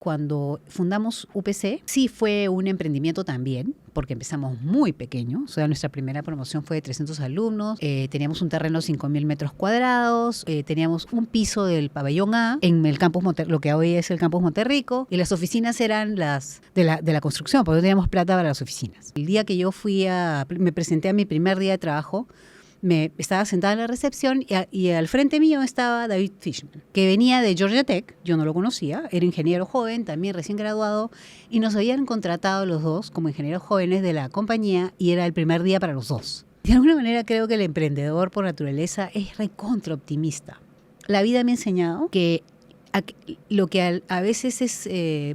Cuando fundamos UPC, sí fue un emprendimiento también, porque empezamos muy pequeño. O sea, nuestra primera promoción fue de 300 alumnos. Teníamos un terreno de 5.000 metros cuadrados. Teníamos un piso del pabellón A en el campus lo que hoy es el campus Monterrico. Y las oficinas eran las de la construcción, porque no teníamos plata para las oficinas. El día que yo me presenté a mi primer día de trabajo, estaba sentada en la recepción y al frente mío estaba David Fishman, que venía de Georgia Tech. Yo no lo conocía, era ingeniero joven, también recién graduado, y nos habían contratado los dos como ingenieros jóvenes de la compañía y era el primer día para los dos. De alguna manera creo que el emprendedor por naturaleza es recontra optimista. La vida me ha enseñado que lo que a veces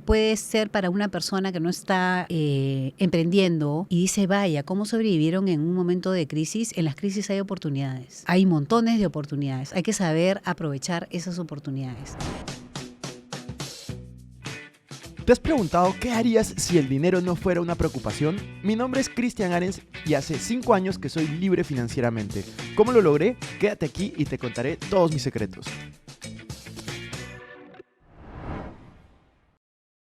puede ser para una persona que no está emprendiendo y dice, vaya, ¿cómo sobrevivieron en un momento de crisis? En las crisis hay oportunidades. Hay montones de oportunidades. Hay que saber aprovechar esas oportunidades. ¿Te has preguntado qué harías si el dinero no fuera una preocupación? Mi nombre es Cristian Arens y hace 5 años que soy libre financieramente. ¿Cómo lo logré? Quédate aquí y te contaré todos mis secretos.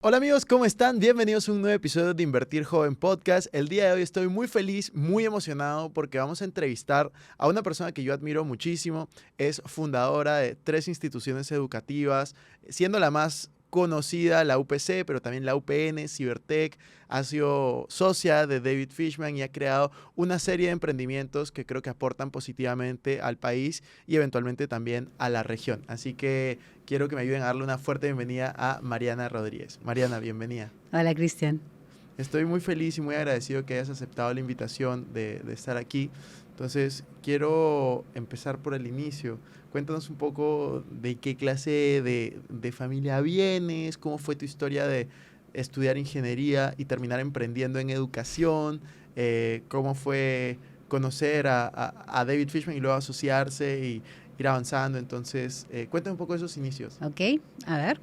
Hola amigos, ¿cómo están? Bienvenidos a un nuevo episodio de Invertir Joven Podcast. El día de hoy estoy muy feliz, muy emocionado porque vamos a entrevistar a una persona que yo admiro muchísimo. Es fundadora de 3 instituciones educativas, siendo la más conocida la UPC, pero también la UPN, Cibertech. Ha sido socia de David Fishman y ha creado una serie de emprendimientos que creo que aportan positivamente al país y eventualmente también a la región. Así que quiero que me ayuden a darle una fuerte bienvenida a Mariana Rodríguez. Mariana, bienvenida. Hola, Cristian. Estoy muy feliz y muy agradecido que hayas aceptado la invitación de estar aquí. Entonces, quiero empezar por el inicio. Cuéntanos un poco de qué clase de familia vienes, cómo fue tu historia de estudiar ingeniería y terminar emprendiendo en educación, cómo fue conocer a David Fishman y luego asociarse y ir avanzando. Entonces, cuéntame un poco de esos inicios. Ok, a ver.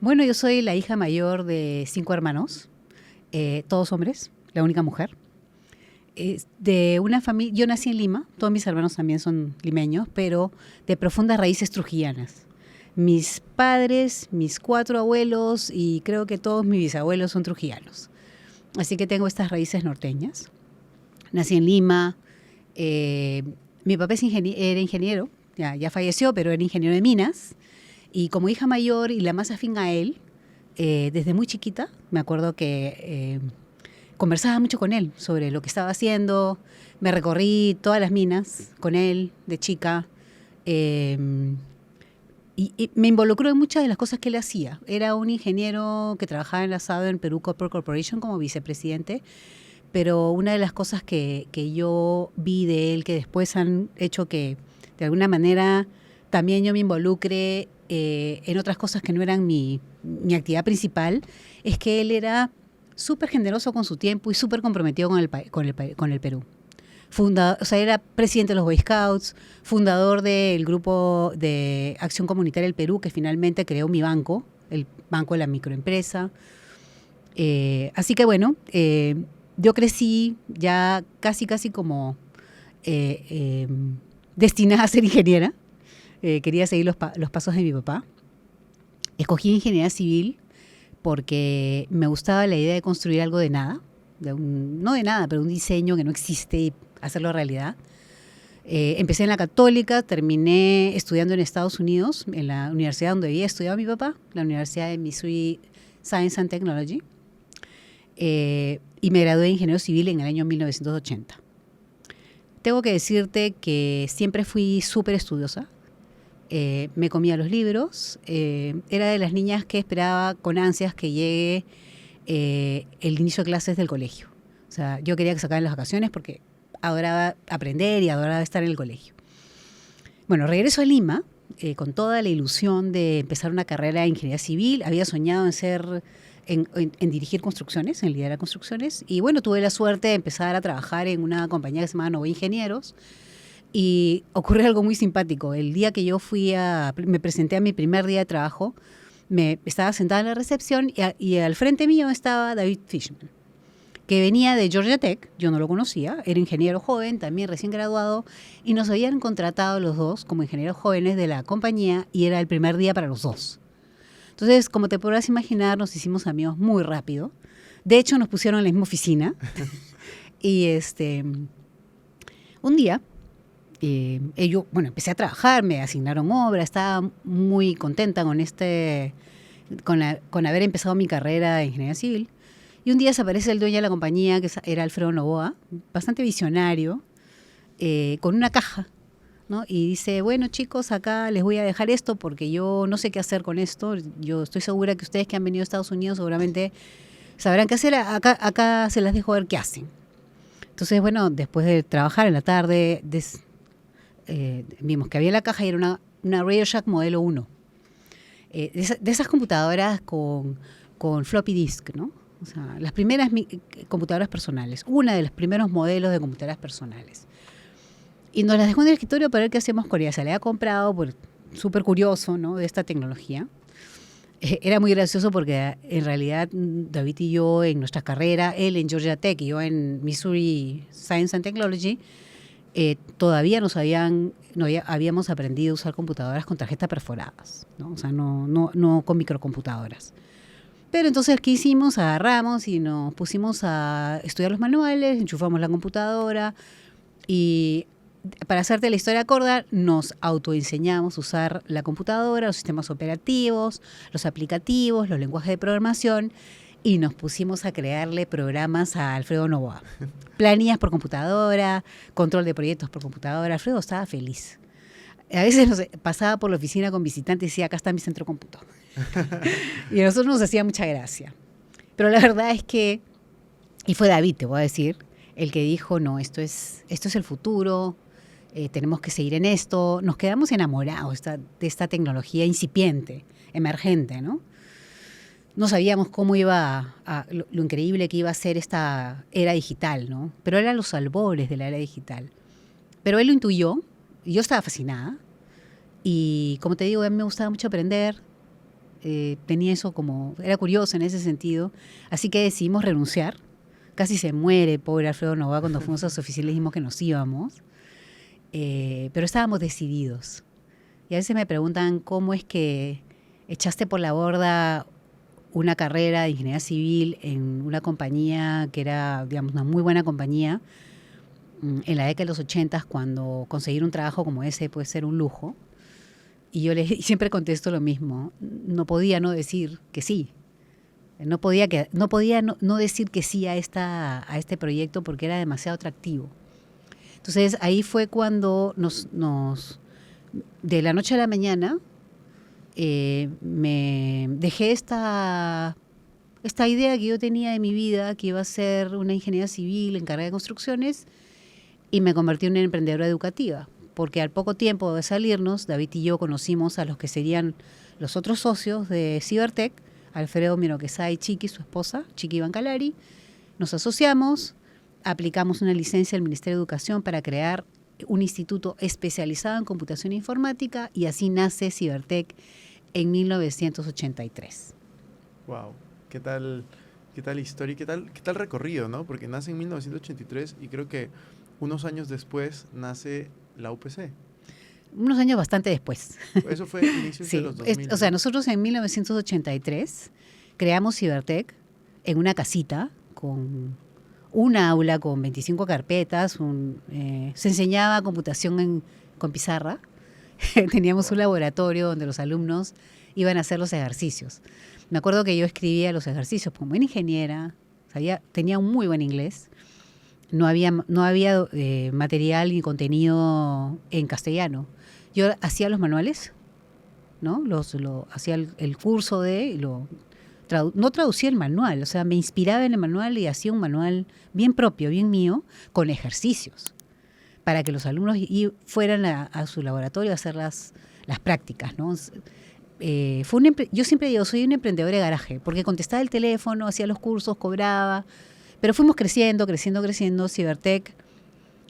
Bueno, yo soy la hija mayor de 5 hermanos, todos hombres, la única mujer. De una familia, yo nací en Lima, todos mis hermanos también son limeños, pero de profundas raíces trujillanas. Mis padres, mis 4 abuelos y creo que todos mis bisabuelos son trujillanos. Así que tengo estas raíces norteñas. Nací en Lima. Mi papá era ingeniero, ya falleció, pero era ingeniero de minas. Y como hija mayor y la más afín a él, desde muy chiquita, me acuerdo que conversaba mucho con él sobre lo que estaba haciendo. Me recorrí todas las minas con él de chica. Y me involucró en muchas de las cosas que él hacía. Era un ingeniero que trabajaba en la Southern Peru Copper Corporation como vicepresidente, pero una de las cosas que yo vi de él, que después han hecho que de alguna manera también yo me involucre en otras cosas que no eran mi actividad principal, es que él era súper generoso con su tiempo y súper comprometido con el Perú. Era presidente de los Boy Scouts, fundador del grupo de Acción Comunitaria del Perú, que finalmente creó mi banco, el Banco de la Microempresa. Así que bueno, yo crecí ya casi como destinada a ser ingeniera. Quería seguir los pasos de mi papá. Escogí ingeniería civil porque me gustaba la idea de construir algo de nada, no de nada, pero un diseño que no existe y hacerlo realidad. Empecé en la Católica, terminé estudiando en Estados Unidos, en la universidad donde había estudiado mi papá, la Universidad de Missouri Science and Technology, y me gradué de ingeniero civil en el año 1980. Tengo que decirte que siempre fui súper estudiosa. Me comía los libros, era de las niñas que esperaba con ansias que llegue el inicio de clases del colegio. O sea, yo quería que se acaben las vacaciones porque adoraba aprender y adoraba estar en el colegio. Bueno, regreso a Lima con toda la ilusión de empezar una carrera de ingeniería civil. Había soñado en dirigir construcciones, en liderar construcciones. Y bueno, tuve la suerte de empezar a trabajar en una compañía que se llama Novo Ingenieros. Y ocurrió algo muy simpático. El día que yo me presenté a mi primer día de trabajo, estaba sentada en la recepción y al frente mío estaba David Fishman, que venía de Georgia Tech. Yo no lo conocía, era ingeniero joven, también recién graduado, y nos habían contratado los dos como ingenieros jóvenes de la compañía y era el primer día para los dos. Entonces, como te podrás imaginar, nos hicimos amigos muy rápido. De hecho, nos pusieron en la misma oficina. Y un día, empecé a trabajar, me asignaron obra, estaba muy contenta con haber empezado mi carrera de ingeniería civil. Y un día se aparece el dueño de la compañía, que era Alfredo Novoa, bastante visionario, con una caja, ¿no? Y dice, bueno, chicos, acá les voy a dejar esto porque yo no sé qué hacer con esto. Yo estoy segura que ustedes que han venido a Estados Unidos seguramente sabrán qué hacer. Acá se las dejo ver qué hacen. Entonces, bueno, después de trabajar en la tarde, vimos que había la caja y era una Radio Shack modelo 1. De esas computadoras con floppy disk, ¿no? O sea, las primeras computadoras personales. Una de los primeros modelos de computadoras personales. Y nos las dejó en el escritorio para ver qué hacíamos con ella. Se la había comprado, súper curioso, ¿no? De esta tecnología. Era muy gracioso porque en realidad David y yo en nuestra carrera, él en Georgia Tech y yo en Missouri Science and Technology, todavía habíamos aprendido a usar computadoras con tarjetas perforadas, ¿no? O sea, no con microcomputadoras. Pero entonces, ¿qué hicimos? Agarramos y nos pusimos a estudiar los manuales, enchufamos la computadora y, para hacerte la historia corta, nos autoenseñamos a usar la computadora, los sistemas operativos, los aplicativos, los lenguajes de programación y nos pusimos a crearle programas a Alfredo Novoa. Planillas por computadora, control de proyectos por computadora. Alfredo estaba feliz. A veces pasaba por la oficina con visitantes y decía, acá está mi centro cómputo. Y a nosotros nos hacía mucha gracia. Pero la verdad es que, y fue David, te voy a decir, el que dijo, no, esto es el futuro, tenemos que seguir en esto. Nos quedamos enamorados de esta tecnología incipiente, emergente, ¿no? No sabíamos cómo lo increíble que iba a ser esta era digital, ¿no? Pero eran los albores de la era digital. Pero él lo intuyó, y yo estaba fascinada. Y como te digo, a mí me gustaba mucho aprender. Tenía eso era curioso en ese sentido. Así que decidimos renunciar. Casi se muere, pobre Alfredo Novoa, cuando fuimos a su oficina y dijimos que nos íbamos. Pero estábamos decididos. Y a veces me preguntan cómo es que echaste por la borda una carrera de ingeniería civil en una compañía que era, digamos, una muy buena compañía en la década de los 80, cuando conseguir un trabajo como ese puede ser un lujo. Y yo siempre contesto lo mismo. No podía no decir que sí. No podía no decir que sí a este proyecto porque era demasiado atractivo. Entonces ahí fue cuando de la noche a la mañana, me dejé esta idea que yo tenía de mi vida, que iba a ser una ingeniera civil encargada de construcciones, y me convertí en una emprendedora educativa. Porque al poco tiempo de salirnos, David y yo conocimos a los que serían los otros socios de Cibertech, Alfredo Miroquesá y Chiqui, su esposa, Chiqui Bancalari. Nos asociamos, aplicamos una licencia al Ministerio de Educación para crear un instituto especializado en computación e informática, y así nace Cibertech en 1983. Wow, qué tal historia y qué tal recorrido, ¿no? Porque nace en 1983 y creo que unos años después nace la UPC. Unos años bastante después. Eso fue inicios de los 2000. O sea, nosotros en 1983 creamos Cibertech en una casita con una aula con 25 carpetas. Se enseñaba computación con pizarra. Teníamos un laboratorio donde los alumnos iban a hacer los ejercicios. Me acuerdo que yo escribía los ejercicios como buena ingeniera, tenía un muy buen inglés. No había material ni contenido en castellano. Yo hacía los manuales, ¿no? Hacía el curso no traducía el manual, o sea, me inspiraba en el manual y hacía un manual bien propio, bien mío, con ejercicios, para que los alumnos fueran a su laboratorio a hacer las prácticas, ¿no? Yo siempre digo, soy un emprendedor de garaje, porque contestaba el teléfono, hacía los cursos, cobraba, pero fuimos creciendo. Cibertech,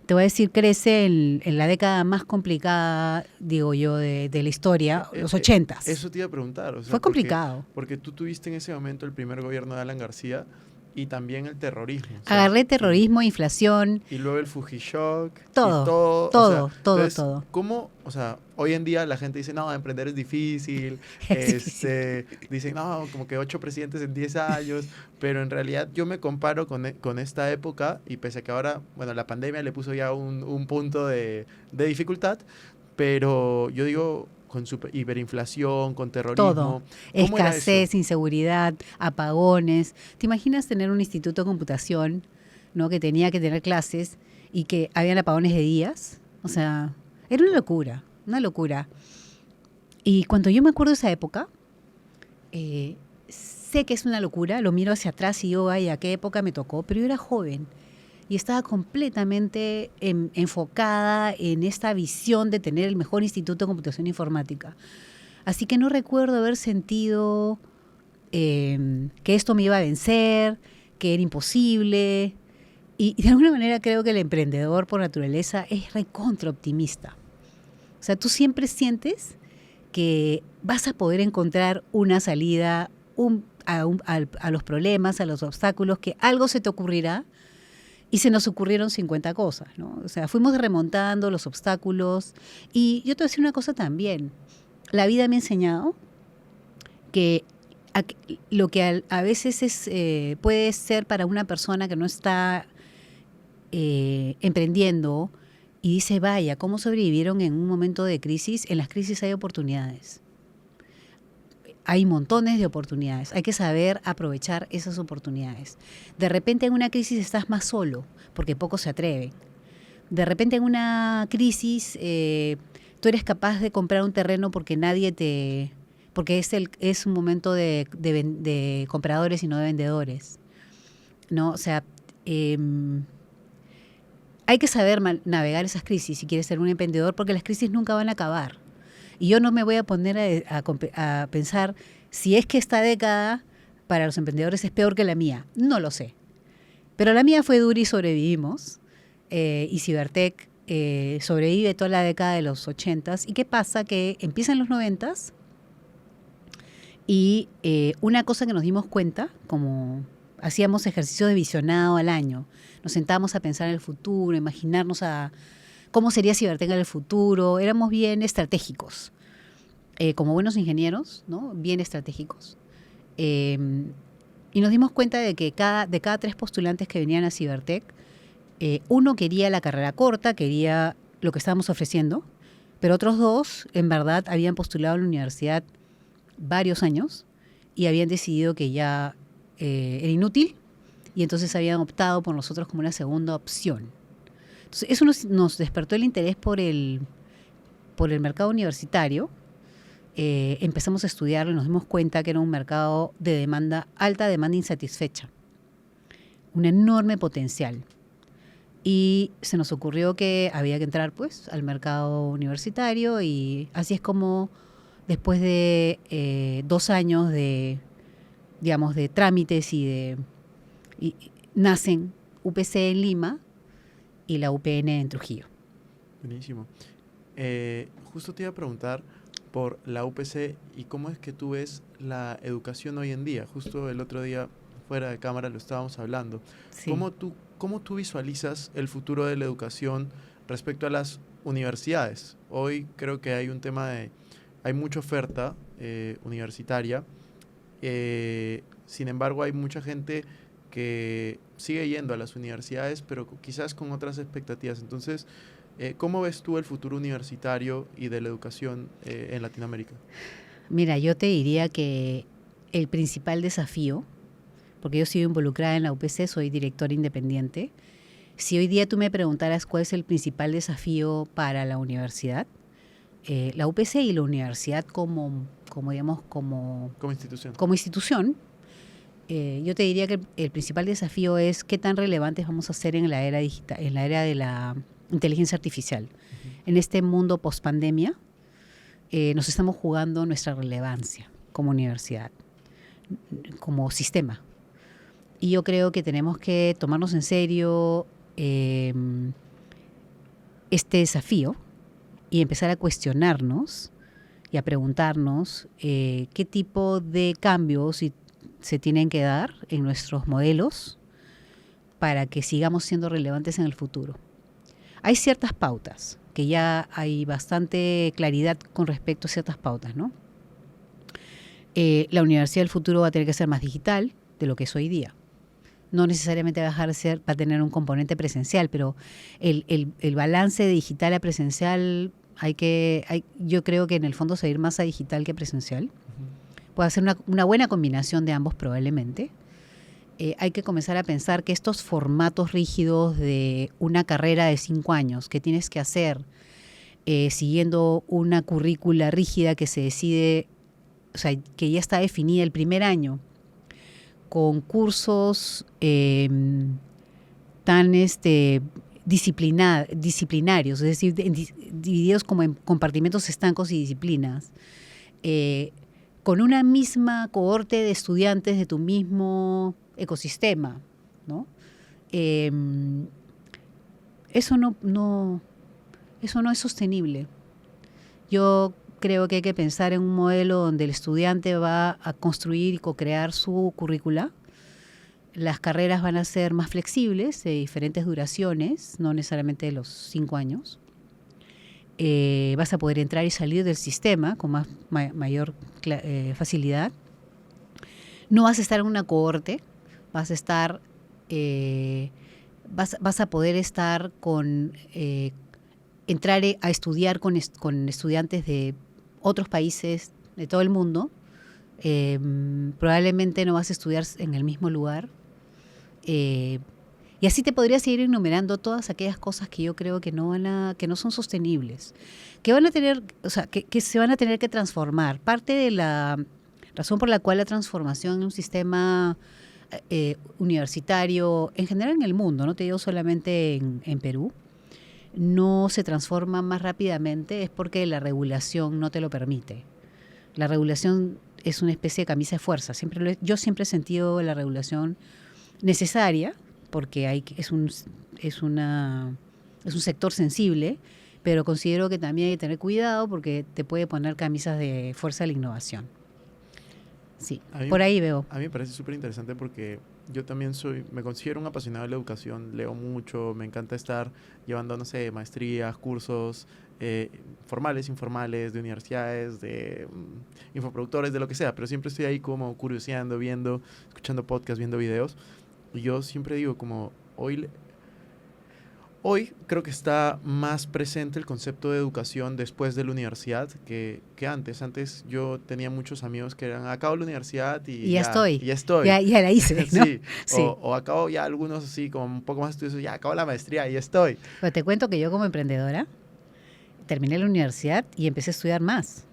te voy a decir, crece en la década más complicada, digo yo, de la historia, los 80s. Eso te iba a preguntar. O sea, fue complicado. Porque tú tuviste en ese momento el primer gobierno de Alan García, y también el terrorismo. O sea, Agarré terrorismo, inflación, y luego el Fujishock. todo, Y todo. O sea, todo, todo, entonces, todo. ¿cómo? O sea, hoy en día la gente dice, no, emprender es difícil. Es difícil. Dicen, no, como que 8 presidentes en 10 años. Pero en realidad yo me comparo con esta época y pese a que ahora, bueno, la pandemia le puso ya un punto de dificultad, pero yo digo, con hiperinflación, con Todo. terrorismo, ¿cómo era eso? Escasez, inseguridad, apagones. ¿Te imaginas tener un instituto de computación, ¿no? Que tenía que tener clases y que habían apagones de días? O sea, era una locura, una locura. Y cuando yo me acuerdo de esa época, sé que es una locura, lo miro hacia atrás y digo, ay, ¿a qué época me tocó? Pero yo era joven y estaba completamente enfocada en esta visión de tener el mejor instituto de computación informática. Así que no recuerdo haber sentido que esto me iba a vencer, que era imposible. Y de alguna manera creo que el emprendedor por naturaleza es recontra optimista. O sea, tú siempre sientes que vas a poder encontrar una salida a los problemas, a los obstáculos, que algo se te ocurrirá. Y se nos ocurrieron 50 cosas, ¿no? O sea, fuimos remontando los obstáculos. Y yo te voy a decir una cosa también. La vida me ha enseñado que lo que a veces puede ser para una persona que no está emprendiendo y dice, vaya, ¿cómo sobrevivieron en un momento de crisis? En las crisis hay oportunidades. Hay montones de oportunidades. Hay que saber aprovechar esas oportunidades. De repente en una crisis estás más solo, porque pocos se atreven. De repente en una crisis tú eres capaz de comprar un terreno porque porque es un momento de compradores y no de vendedores, ¿no? O sea, hay que saber navegar esas crisis si quieres ser un emprendedor, porque las crisis nunca van a acabar. Y yo no me voy a poner a pensar si es que esta década para los emprendedores es peor que la mía. No lo sé. Pero la mía fue dura y sobrevivimos. Y Cibertech sobrevive toda la década de los 80s. ¿Y qué pasa? Que empiezan los 90s y una cosa que nos dimos cuenta, como hacíamos ejercicios de visionado al año, nos sentábamos a pensar en el futuro, imaginarnos cómo sería Cibertech en el futuro, éramos bien estratégicos, como buenos ingenieros, ¿no? Bien estratégicos. Y nos dimos cuenta de que de cada 3 postulantes que venían a Cibertech, uno quería la carrera corta, quería lo que estábamos ofreciendo, pero otros 2, en verdad, habían postulado a la universidad varios años y habían decidido que ya era inútil y entonces habían optado por nosotros como una segunda opción. Entonces, eso nos despertó el interés por el mercado universitario. Empezamos a estudiarlo y nos dimos cuenta que era un mercado de alta demanda insatisfecha, un enorme potencial. Y se nos ocurrió que había que entrar pues al mercado universitario y así es como después de 2 años de trámites y nacen UPC en Lima y la UPN en Trujillo. Buenísimo. Justo te iba a preguntar por la UPC y cómo es que tú ves la educación hoy en día. Justo el otro día, fuera de cámara, lo estábamos hablando. Sí. ¿Cómo tú visualizas el futuro de la educación respecto a las universidades? Hoy creo que hay un tema hay mucha oferta universitaria, sin embargo hay mucha gente que sigue yendo a las universidades, pero quizás con otras expectativas. Entonces, ¿cómo ves tú el futuro universitario y de la educación en Latinoamérica? Mira, yo te diría que el principal desafío, porque yo sigo involucrada en la UPC, soy directora independiente, si hoy día tú me preguntaras cuál es el principal desafío para la universidad, la UPC y la universidad como institución, yo te diría que el principal desafío es qué tan relevantes vamos a ser en la era digital, en la era de la inteligencia artificial. Uh-huh. En este mundo post-pandemia, nos estamos jugando nuestra relevancia como universidad, como sistema. Y yo creo que tenemos que tomarnos en serio este desafío y empezar a cuestionarnos y a preguntarnos qué tipo de cambios se tienen que dar en nuestros modelos para que sigamos siendo relevantes en el futuro. Hay ciertas pautas, que ya hay bastante claridad con respecto a ciertas pautas, ¿no? La universidad del futuro va a tener que ser más digital de lo que es hoy día. No necesariamente va a dejar de ser, va a tener un componente presencial, pero el balance de digital a presencial, yo creo que en el fondo se va a ir más a digital que presencial. Puede ser una buena combinación de ambos probablemente. Hay que comenzar a pensar que estos formatos rígidos de una carrera de 5 años que tienes que hacer siguiendo una currícula rígida que se decide, o sea, que ya está definida el primer año, con cursos tan disciplinarios, es decir, divididos como en compartimentos estancos y disciplinas, con una misma cohorte de estudiantes de tu mismo ecosistema, ¿no? Eso no es sostenible. Yo creo que hay que pensar en un modelo donde el estudiante va a construir y co-crear su currícula. Las carreras van a ser más flexibles, de diferentes duraciones, no necesariamente de los 5 años. Vas a poder entrar y salir del sistema con mayor facilidad. No vas a estar en una cohorte, vas a estar, vas a poder estar entrar a estudiar con estudiantes de otros países, de todo el mundo. Probablemente no vas a estudiar en el mismo lugar. Y así te podría seguir enumerando todas aquellas cosas que yo creo que no son sostenibles, que van a tener, o sea, que se van a tener que transformar. Parte de la razón por la cual la transformación en un sistema universitario, en general en el mundo, no te digo solamente en Perú, no se transforma más rápidamente, es porque la regulación no te lo permite. La regulación es una especie de camisa de fuerza. Yo siempre he sentido la regulación necesaria, porque es un sector sensible, pero considero que también hay que tener cuidado porque te puede poner camisas de fuerza de la innovación. Sí, por ahí veo. A mí me parece súper interesante porque yo también me considero un apasionado de la educación, leo mucho, me encanta estar llevando, no sé, maestrías, cursos formales, informales, de universidades, de infoproductores, de lo que sea, pero siempre estoy ahí como curioseando, viendo, escuchando podcasts, viendo videos. Y yo siempre digo como, hoy creo que está más presente el concepto de educación después de la universidad que antes. Antes yo tenía muchos amigos que eran, acabo la universidad y ya estoy. Ya la hice, ¿no? Sí. Sí. O acabo ya algunos así como un poco más estudios, ya acabo la maestría y ya estoy. Pero te cuento que yo como emprendedora terminé la universidad y empecé a estudiar más.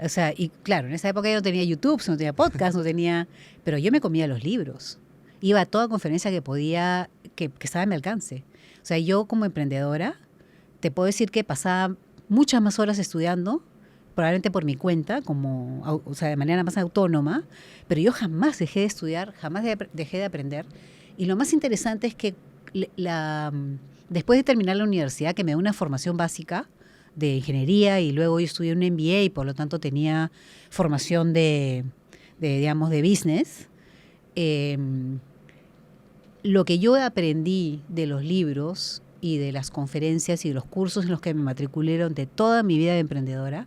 O sea, y claro, en esa época yo no tenía YouTube, no tenía podcast, pero yo me comía los libros. Iba a toda conferencia que podía, que estaba a mi alcance. O sea, yo como emprendedora te puedo decir que pasaba muchas más horas estudiando, probablemente por mi cuenta, o sea, de manera más autónoma, pero yo jamás dejé de estudiar, jamás dejé de aprender. Y lo más interesante es que después de terminar la universidad, que me dio una formación básica de ingeniería y luego yo estudié un MBA y por lo tanto tenía formación digamos, de business, lo que yo aprendí de los libros y de las conferencias y de los cursos en los que me matriculé durante toda mi vida de emprendedora,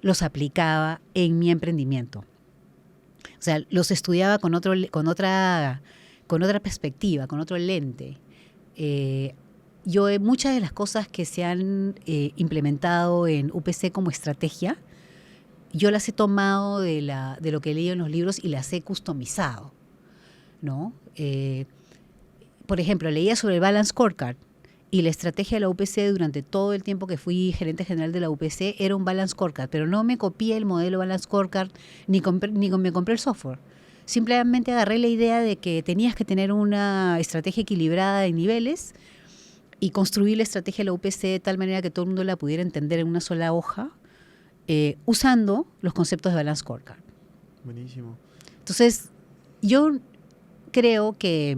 los aplicaba en mi emprendimiento. O sea, los estudiaba con otra perspectiva, con otro lente. Muchas de las cosas que se han implementado en UPC como estrategia, yo las he tomado de lo que he leído en los libros y las he customizado, ¿no? Por ejemplo, leía sobre el Balance Scorecard y la estrategia de la UPC durante todo el tiempo que fui gerente general de la UPC era un Balance Scorecard, pero no me copié el modelo Balance Scorecard ni me compré el software. Simplemente agarré la idea de que tenías que tener una estrategia equilibrada de niveles y construir la estrategia de la UPC de tal manera que todo el mundo la pudiera entender en una sola hoja, usando los conceptos de Balance Scorecard. Buenísimo. Entonces, yo creo que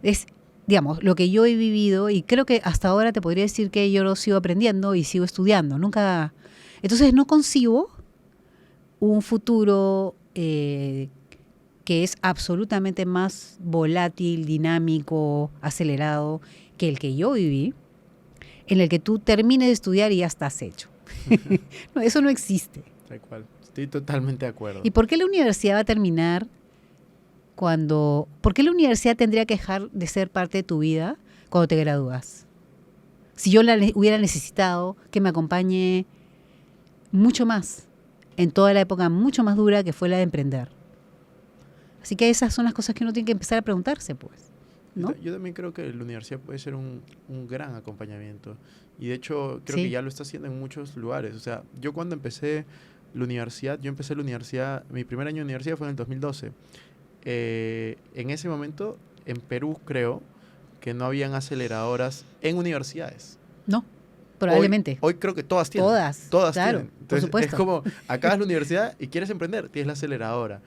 es, digamos, lo que yo he vivido, y creo que hasta ahora te podría decir que yo lo sigo aprendiendo y sigo estudiando. Entonces no concibo un futuro que es absolutamente más volátil, dinámico, acelerado que el que yo viví, en el que tú termines de estudiar y ya estás hecho. No, eso no existe. Tal cual. Estoy totalmente de acuerdo. ¿Y por qué la universidad va a terminar por qué la universidad tendría que dejar de ser parte de tu vida cuando te gradúas? Si yo hubiera necesitado que me acompañe mucho más, en toda la época mucho más dura que fue la de emprender. Así que esas son las cosas que uno tiene que empezar a preguntarse, pues, ¿no? Yo también creo que la universidad puede ser un gran acompañamiento. Y de hecho, creo Sí. que ya lo está haciendo en muchos lugares. O sea, yo cuando empecé la universidad, mi primer año de universidad fue en el 2012. En ese momento, en Perú, creo que no habían aceleradoras en universidades. No, probablemente. Hoy creo que todas tienen. Todas, claro, tienen. por Entonces, supuesto. es como, acabas la universidad y quieres emprender, tienes la aceleradora.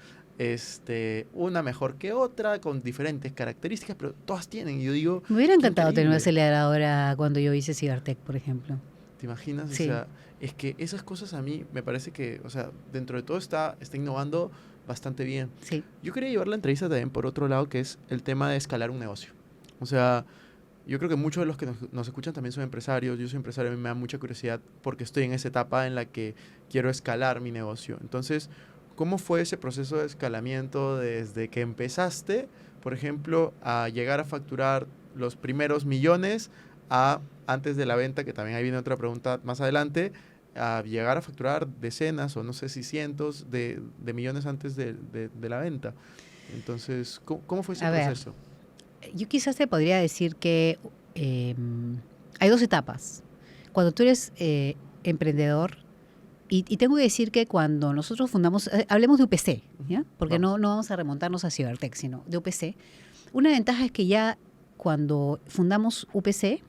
Una mejor que otra, con diferentes características, pero todas tienen. Y yo digo, Me hubiera qué encantado tener una increíble. aceleradora cuando yo hice Cibertech, por ejemplo. ¿Te imaginas? Sí. O sea, es que esas cosas a mí me parece que, o sea, dentro de todo está innovando bastante bien. Sí. Yo quería llevar la entrevista también por otro lado, que es el tema de escalar un negocio. O sea, yo creo que muchos de los que nos escuchan también son empresarios. Yo soy empresario y me da mucha curiosidad porque estoy en esa etapa en la que quiero escalar mi negocio. Entonces, ¿cómo fue ese proceso de escalamiento desde que empezaste, por ejemplo, a llegar a facturar los primeros millones a antes de la venta, que también ahí viene otra pregunta más adelante, a llegar a facturar decenas o no sé si cientos de millones antes de la venta? Entonces, ¿cómo fue ese A ver. proceso? Yo quizás te podría decir que hay dos etapas. Cuando tú eres emprendedor, y tengo que decir que cuando nosotros fundamos, hablemos de UPC, ¿ya? Porque no vamos a remontarnos a Cibertech, sino de UPC. Una ventaja es que ya cuando fundamos UPC,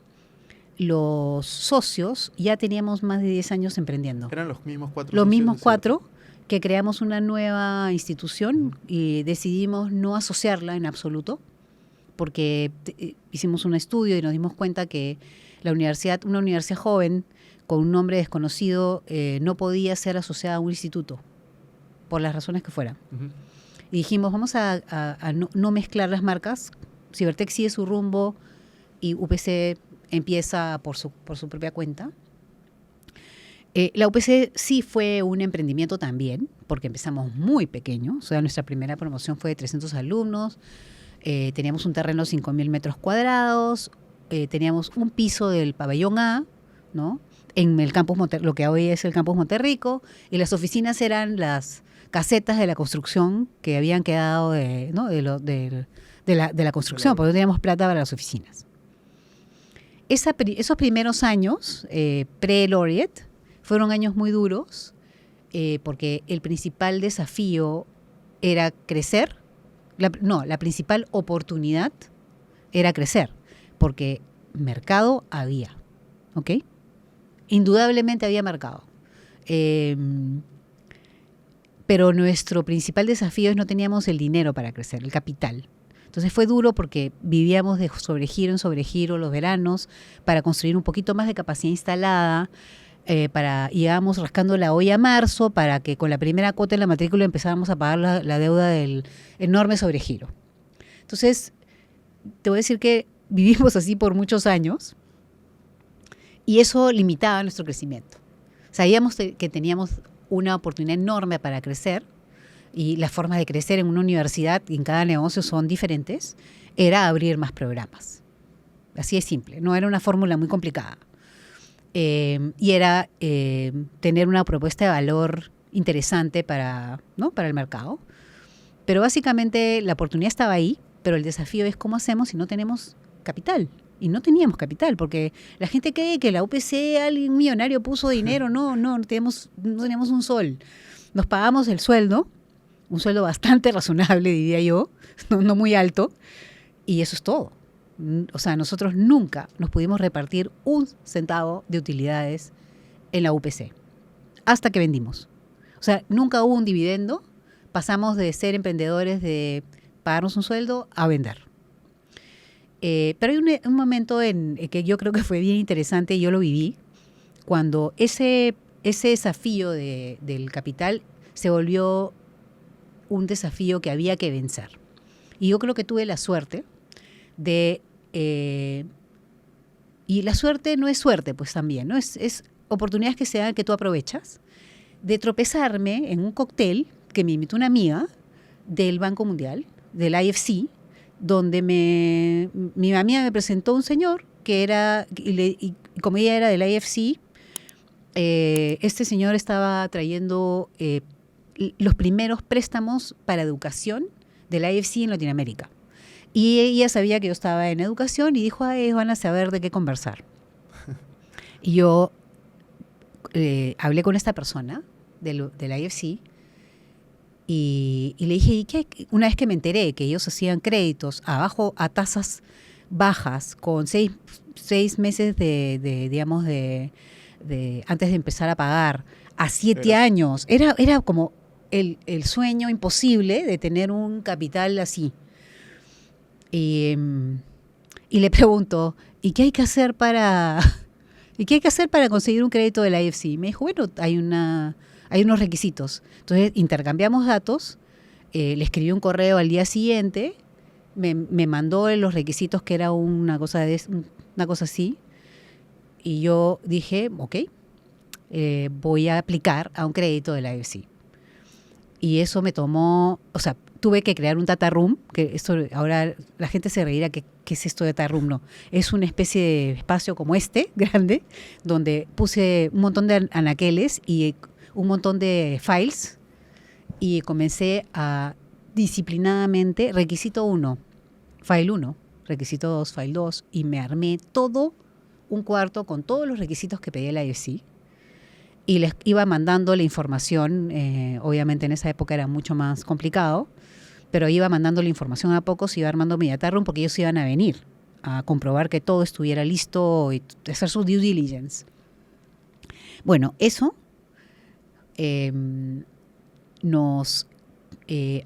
los socios ya teníamos más de 10 años emprendiendo. Eran los mismos cuatro Los socios mismos de cuatro, que creamos una nueva institución y decidimos no asociarla en absoluto, porque hicimos un estudio y nos dimos cuenta que una universidad joven con un nombre desconocido no podía ser asociada a un instituto, por las razones que fueran. Ujú. Y dijimos, vamos a no mezclar las marcas. Cibertech sigue su rumbo y UPC empieza por su propia cuenta. La UPC sí fue un emprendimiento también, porque empezamos muy pequeño. O sea, nuestra primera promoción fue de 300 alumnos. Teníamos un terreno de 5.000 metros cuadrados. Teníamos un piso del pabellón A, ¿no? En el campus lo que hoy es el campus Monterrico. Y las oficinas eran las casetas de la construcción que habían quedado de la construcción, porque no teníamos plata para las oficinas. Esos primeros años, pre-Laureate, fueron años muy duros, porque el principal desafío era crecer. La principal oportunidad era crecer, porque mercado había, ¿ok? Indudablemente había mercado. Pero nuestro principal desafío es no teníamos el dinero para crecer, el capital. Entonces fue duro porque vivíamos de sobregiro en sobregiro los veranos para construir un poquito más de capacidad instalada, íbamos rascando la olla a marzo para que con la primera cuota en la matrícula empezáramos a pagar la deuda del enorme sobregiro. Entonces, te voy a decir que vivimos así por muchos años y eso limitaba nuestro crecimiento. Sabíamos que teníamos una oportunidad enorme para crecer y las formas de crecer en una universidad y en cada negocio son diferentes, era abrir más programas. Así de simple, no era una fórmula muy complicada. Y era tener una propuesta de valor interesante para el mercado. Pero básicamente la oportunidad estaba ahí, pero el desafío es cómo hacemos si no tenemos capital. Y no teníamos capital, porque la gente cree que la UPC, alguien millonario puso dinero. No teníamos un sol. Nos pagamos el sueldo, un sueldo bastante razonable, diría yo, no muy alto, y eso es todo. O sea, nosotros nunca nos pudimos repartir un centavo de utilidades en la UPC, hasta que vendimos. O sea, nunca hubo un dividendo, pasamos de ser emprendedores de pagarnos un sueldo a vender. Pero hay un momento en que yo creo que fue bien interesante, y yo lo viví, cuando ese desafío del capital se volvió un desafío que había que vencer. Y yo creo que tuve la suerte de... y la suerte no es suerte, pues también, ¿no? Es oportunidades que se dan que tú aprovechas, de tropezarme en un cóctel que me invitó una amiga del Banco Mundial, del IFC, donde mi amiga me presentó un señor que era, y como ella era del IFC, este señor estaba trayendo los primeros préstamos para educación del IFC en Latinoamérica. Y ella sabía que yo estaba en educación y dijo, ellos van a saber de qué conversar. Y yo hablé con esta persona del IFC y le dije, ¿y qué? Una vez que me enteré que ellos hacían créditos abajo a tasas bajas con seis meses digamos, antes de empezar a pagar, a 7 años, era como el sueño imposible de tener un capital así. Y le pregunto, ¿y qué hay que hacer para conseguir un crédito del IFC? Me dijo, bueno, hay unos requisitos. Entonces intercambiamos datos, le escribí un correo al día siguiente, me mandó los requisitos, que era una cosa así, y yo dije, ok, voy a aplicar a un crédito del IFC. Y eso me tomó, o sea, tuve que crear un data room, que esto ahora la gente se reirá, ¿qué es esto de data room? No, es una especie de espacio como este, grande, donde puse un montón de anaqueles y un montón de files y comencé a disciplinadamente, requisito 1, file 1, requisito 2, file 2, y me armé todo un cuarto con todos los requisitos que pedía la IFC. Y les iba mandando la información, obviamente en esa época era mucho más complicado, pero iba mandando la información a pocos, iba armando mi data room porque ellos iban a venir a comprobar que todo estuviera listo y hacer su due diligence. Bueno, eso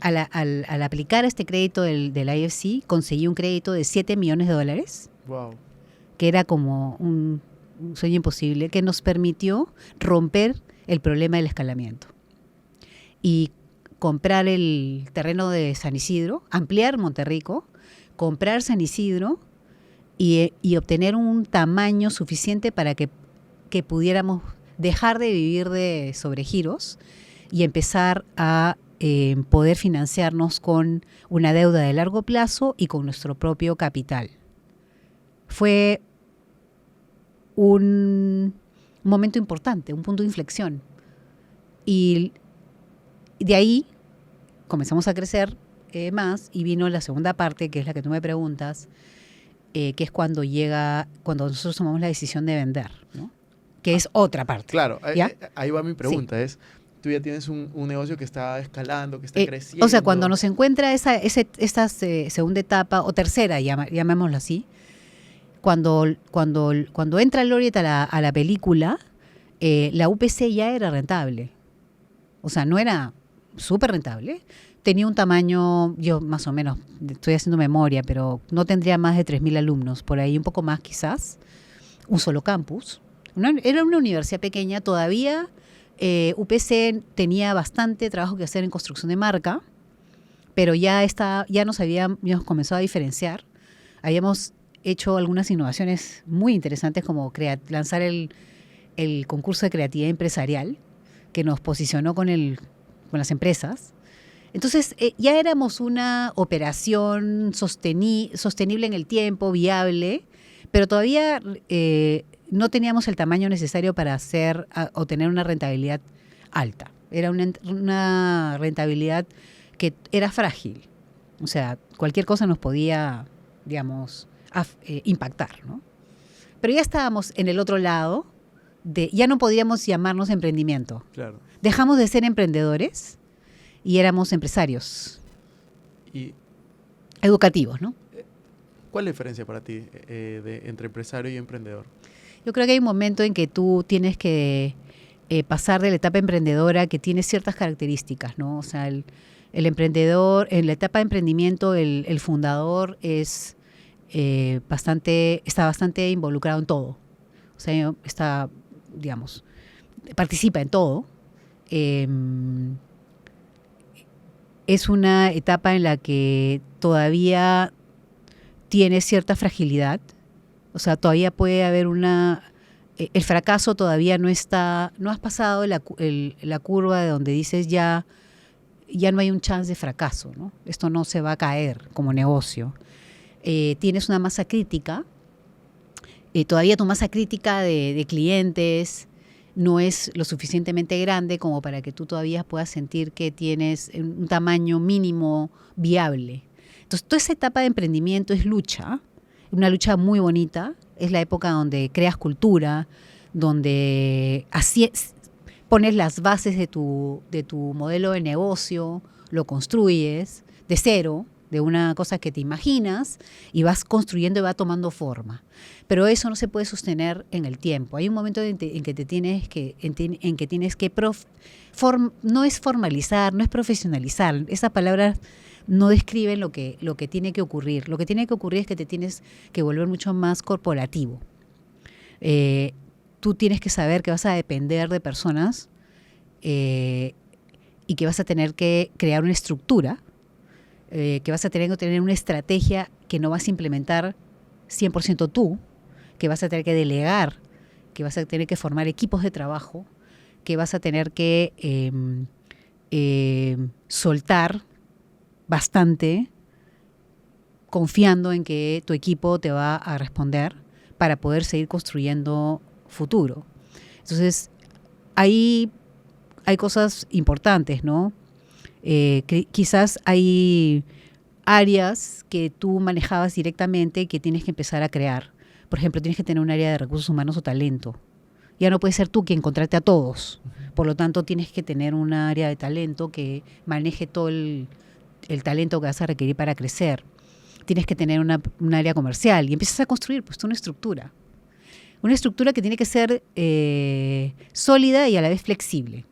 al aplicar este crédito del IFC, conseguí un crédito de $7 millones, wow, que era como un sueño imposible, que nos permitió romper el problema del escalamiento y comprar el terreno de San Isidro, ampliar Monterrico, comprar San Isidro y obtener un tamaño suficiente para que pudiéramos dejar de vivir de sobregiros y empezar a poder financiarnos con una deuda de largo plazo y con nuestro propio capital. Fue un momento importante, un punto de inflexión. Y de ahí comenzamos a crecer más y vino la segunda parte, que es la que tú me preguntas, que es cuando nosotros tomamos la decisión de vender, ¿no? Que es otra parte. Claro, ahí va mi pregunta, sí. Tú ya tienes un negocio que está escalando, que está creciendo. O sea, cuando nos encuentra esta segunda etapa, o tercera, llamémoslo así, cuando entra Laureate a la película, la UPC ya era rentable. O sea, no era súper rentable. Tenía un tamaño, yo más o menos, estoy haciendo memoria, pero no tendría más de 3.000 alumnos, por ahí un poco más quizás. Un solo campus. Era una universidad pequeña, todavía UPC tenía bastante trabajo que hacer en construcción de marca, pero ya nos habíamos comenzado a diferenciar. Habíamos hecho algunas innovaciones muy interesantes, como lanzar el concurso de creatividad empresarial, que nos posicionó con las empresas. Entonces, ya éramos una operación sostenible en el tiempo, viable, pero todavía no teníamos el tamaño necesario para o tener una rentabilidad alta. Era una rentabilidad que era frágil. O sea, cualquier cosa nos podía, digamos, impactar, ¿no? Pero ya estábamos en el otro lado, ya no podíamos llamarnos emprendimiento. Claro. Dejamos de ser emprendedores y éramos empresarios. Y educativos, ¿no? ¿Cuál es la diferencia para ti entre empresario y emprendedor? Yo creo que hay un momento en que tú tienes que pasar de la etapa emprendedora, que tiene ciertas características, ¿no? O sea, el emprendedor, en la etapa de emprendimiento, el fundador está bastante involucrado en todo. O sea, participa en todo. Es una etapa en la que todavía tiene cierta fragilidad, o sea, todavía puede haber el fracaso todavía no has pasado la curva de donde dices ya no hay un chance de fracaso, ¿no? Esto no se va a caer como negocio. Tienes una masa crítica, todavía tu masa crítica de clientes no es lo suficientemente grande como para que tú todavía puedas sentir que tienes un tamaño mínimo viable. Entonces, toda esa etapa de emprendimiento es lucha, una lucha muy bonita, es la época donde creas cultura, donde pones las bases de tu modelo de negocio, lo construyes de cero, de una cosa que te imaginas, y vas construyendo y va tomando forma. Pero eso no se puede sostener en el tiempo. Hay un momento en que tienes que no es formalizar, no es profesionalizar. Esas palabras no describen lo que tiene que ocurrir. Lo que tiene que ocurrir es que te tienes que volver mucho más corporativo. Tú tienes que saber que vas a depender de personas y que vas a tener que crear una estructura, que vas a tener que tener una estrategia que no vas a implementar 100% tú, que vas a tener que delegar, que vas a tener que formar equipos de trabajo, que vas a tener que soltar bastante, confiando en que tu equipo te va a responder para poder seguir construyendo futuro. Entonces, ahí hay cosas importantes, ¿no? Quizás hay áreas que tú manejabas directamente y que tienes que empezar a crear. Por ejemplo, tienes que tener un área de recursos humanos o talento. Ya no puedes ser tú quien contrate a todos. Por lo tanto, tienes que tener un área de talento que maneje todo el talento que vas a requerir para crecer. Tienes que tener un área comercial y empiezas a construir pues una estructura. Una estructura que tiene que ser sólida y a la vez flexible.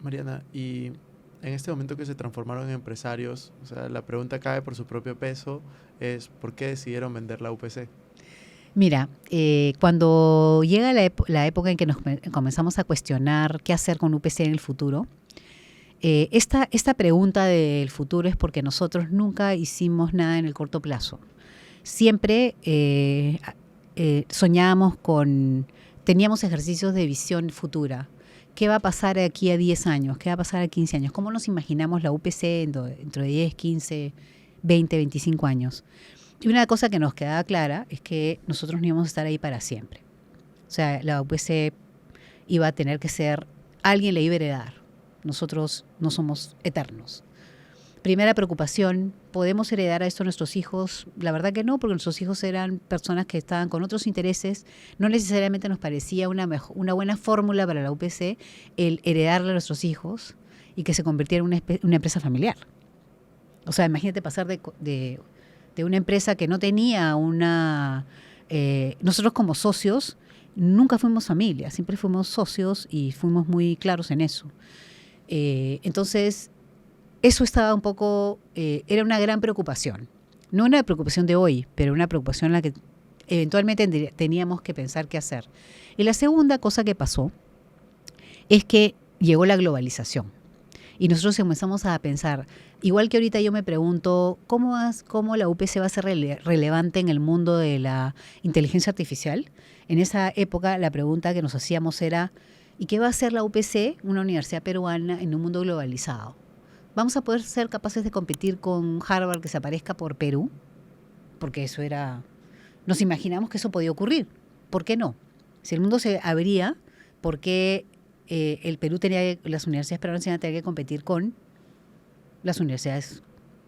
Mariana, y en este momento que se transformaron en empresarios, o sea, la pregunta cae por su propio peso, es ¿por qué decidieron vender la UPC? Mira, cuando llega la época en que nos comenzamos a cuestionar qué hacer con UPC en el futuro, esta pregunta del futuro es porque nosotros nunca hicimos nada en el corto plazo. Siempre soñábamos teníamos ejercicios de visión futura. ¿Qué va a pasar aquí a 10 años? ¿Qué va a pasar a 15 años? ¿Cómo nos imaginamos la UPC dentro de 10, 15, 20, 25 años? Y una cosa que nos quedaba clara es que nosotros no íbamos a estar ahí para siempre. O sea, la UPC iba a tener que ser, alguien le iba a heredar. Nosotros no somos eternos. Primera preocupación, ¿podemos heredar a esto a nuestros hijos? La verdad que no, porque nuestros hijos eran personas que estaban con otros intereses. No necesariamente nos parecía una buena fórmula para la UPC el heredarle a nuestros hijos y que se convirtiera en una empresa familiar. O sea, imagínate pasar de una empresa que no tenía nosotros como socios nunca fuimos familia, siempre fuimos socios y fuimos muy claros en eso. Entonces, eso estaba un poco, era una gran preocupación. No una preocupación de hoy, pero una preocupación en la que eventualmente teníamos que pensar qué hacer. Y la segunda cosa que pasó es que llegó la globalización. Y nosotros comenzamos a pensar, igual que ahorita yo me pregunto, ¿cómo la UPC va a ser relevante en el mundo de la inteligencia artificial? En esa época la pregunta que nos hacíamos era, ¿y qué va a hacer la UPC, una universidad peruana, en un mundo globalizado? ¿Vamos a poder ser capaces de competir con Harvard que se aparezca por Perú? Porque eso nos imaginamos que eso podía ocurrir. ¿Por qué no? Si el mundo se abría, ¿por qué las universidades peruanas iban a tener que competir con las universidades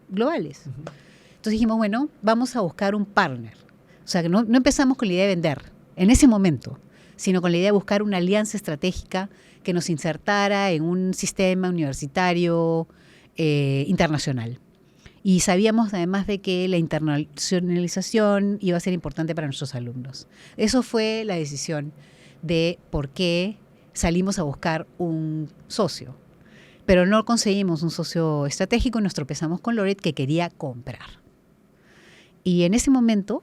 globales? Uh-huh. Entonces dijimos, bueno, vamos a buscar un partner. O sea, que no empezamos con la idea de vender en ese momento, sino con la idea de buscar una alianza estratégica que nos insertara en un sistema universitario internacional. Y sabíamos además de que la internacionalización iba a ser importante para nuestros alumnos. Eso fue la decisión de por qué salimos a buscar un socio. Pero no conseguimos un socio estratégico y nos tropezamos con Loret, que quería comprar. Y en ese momento,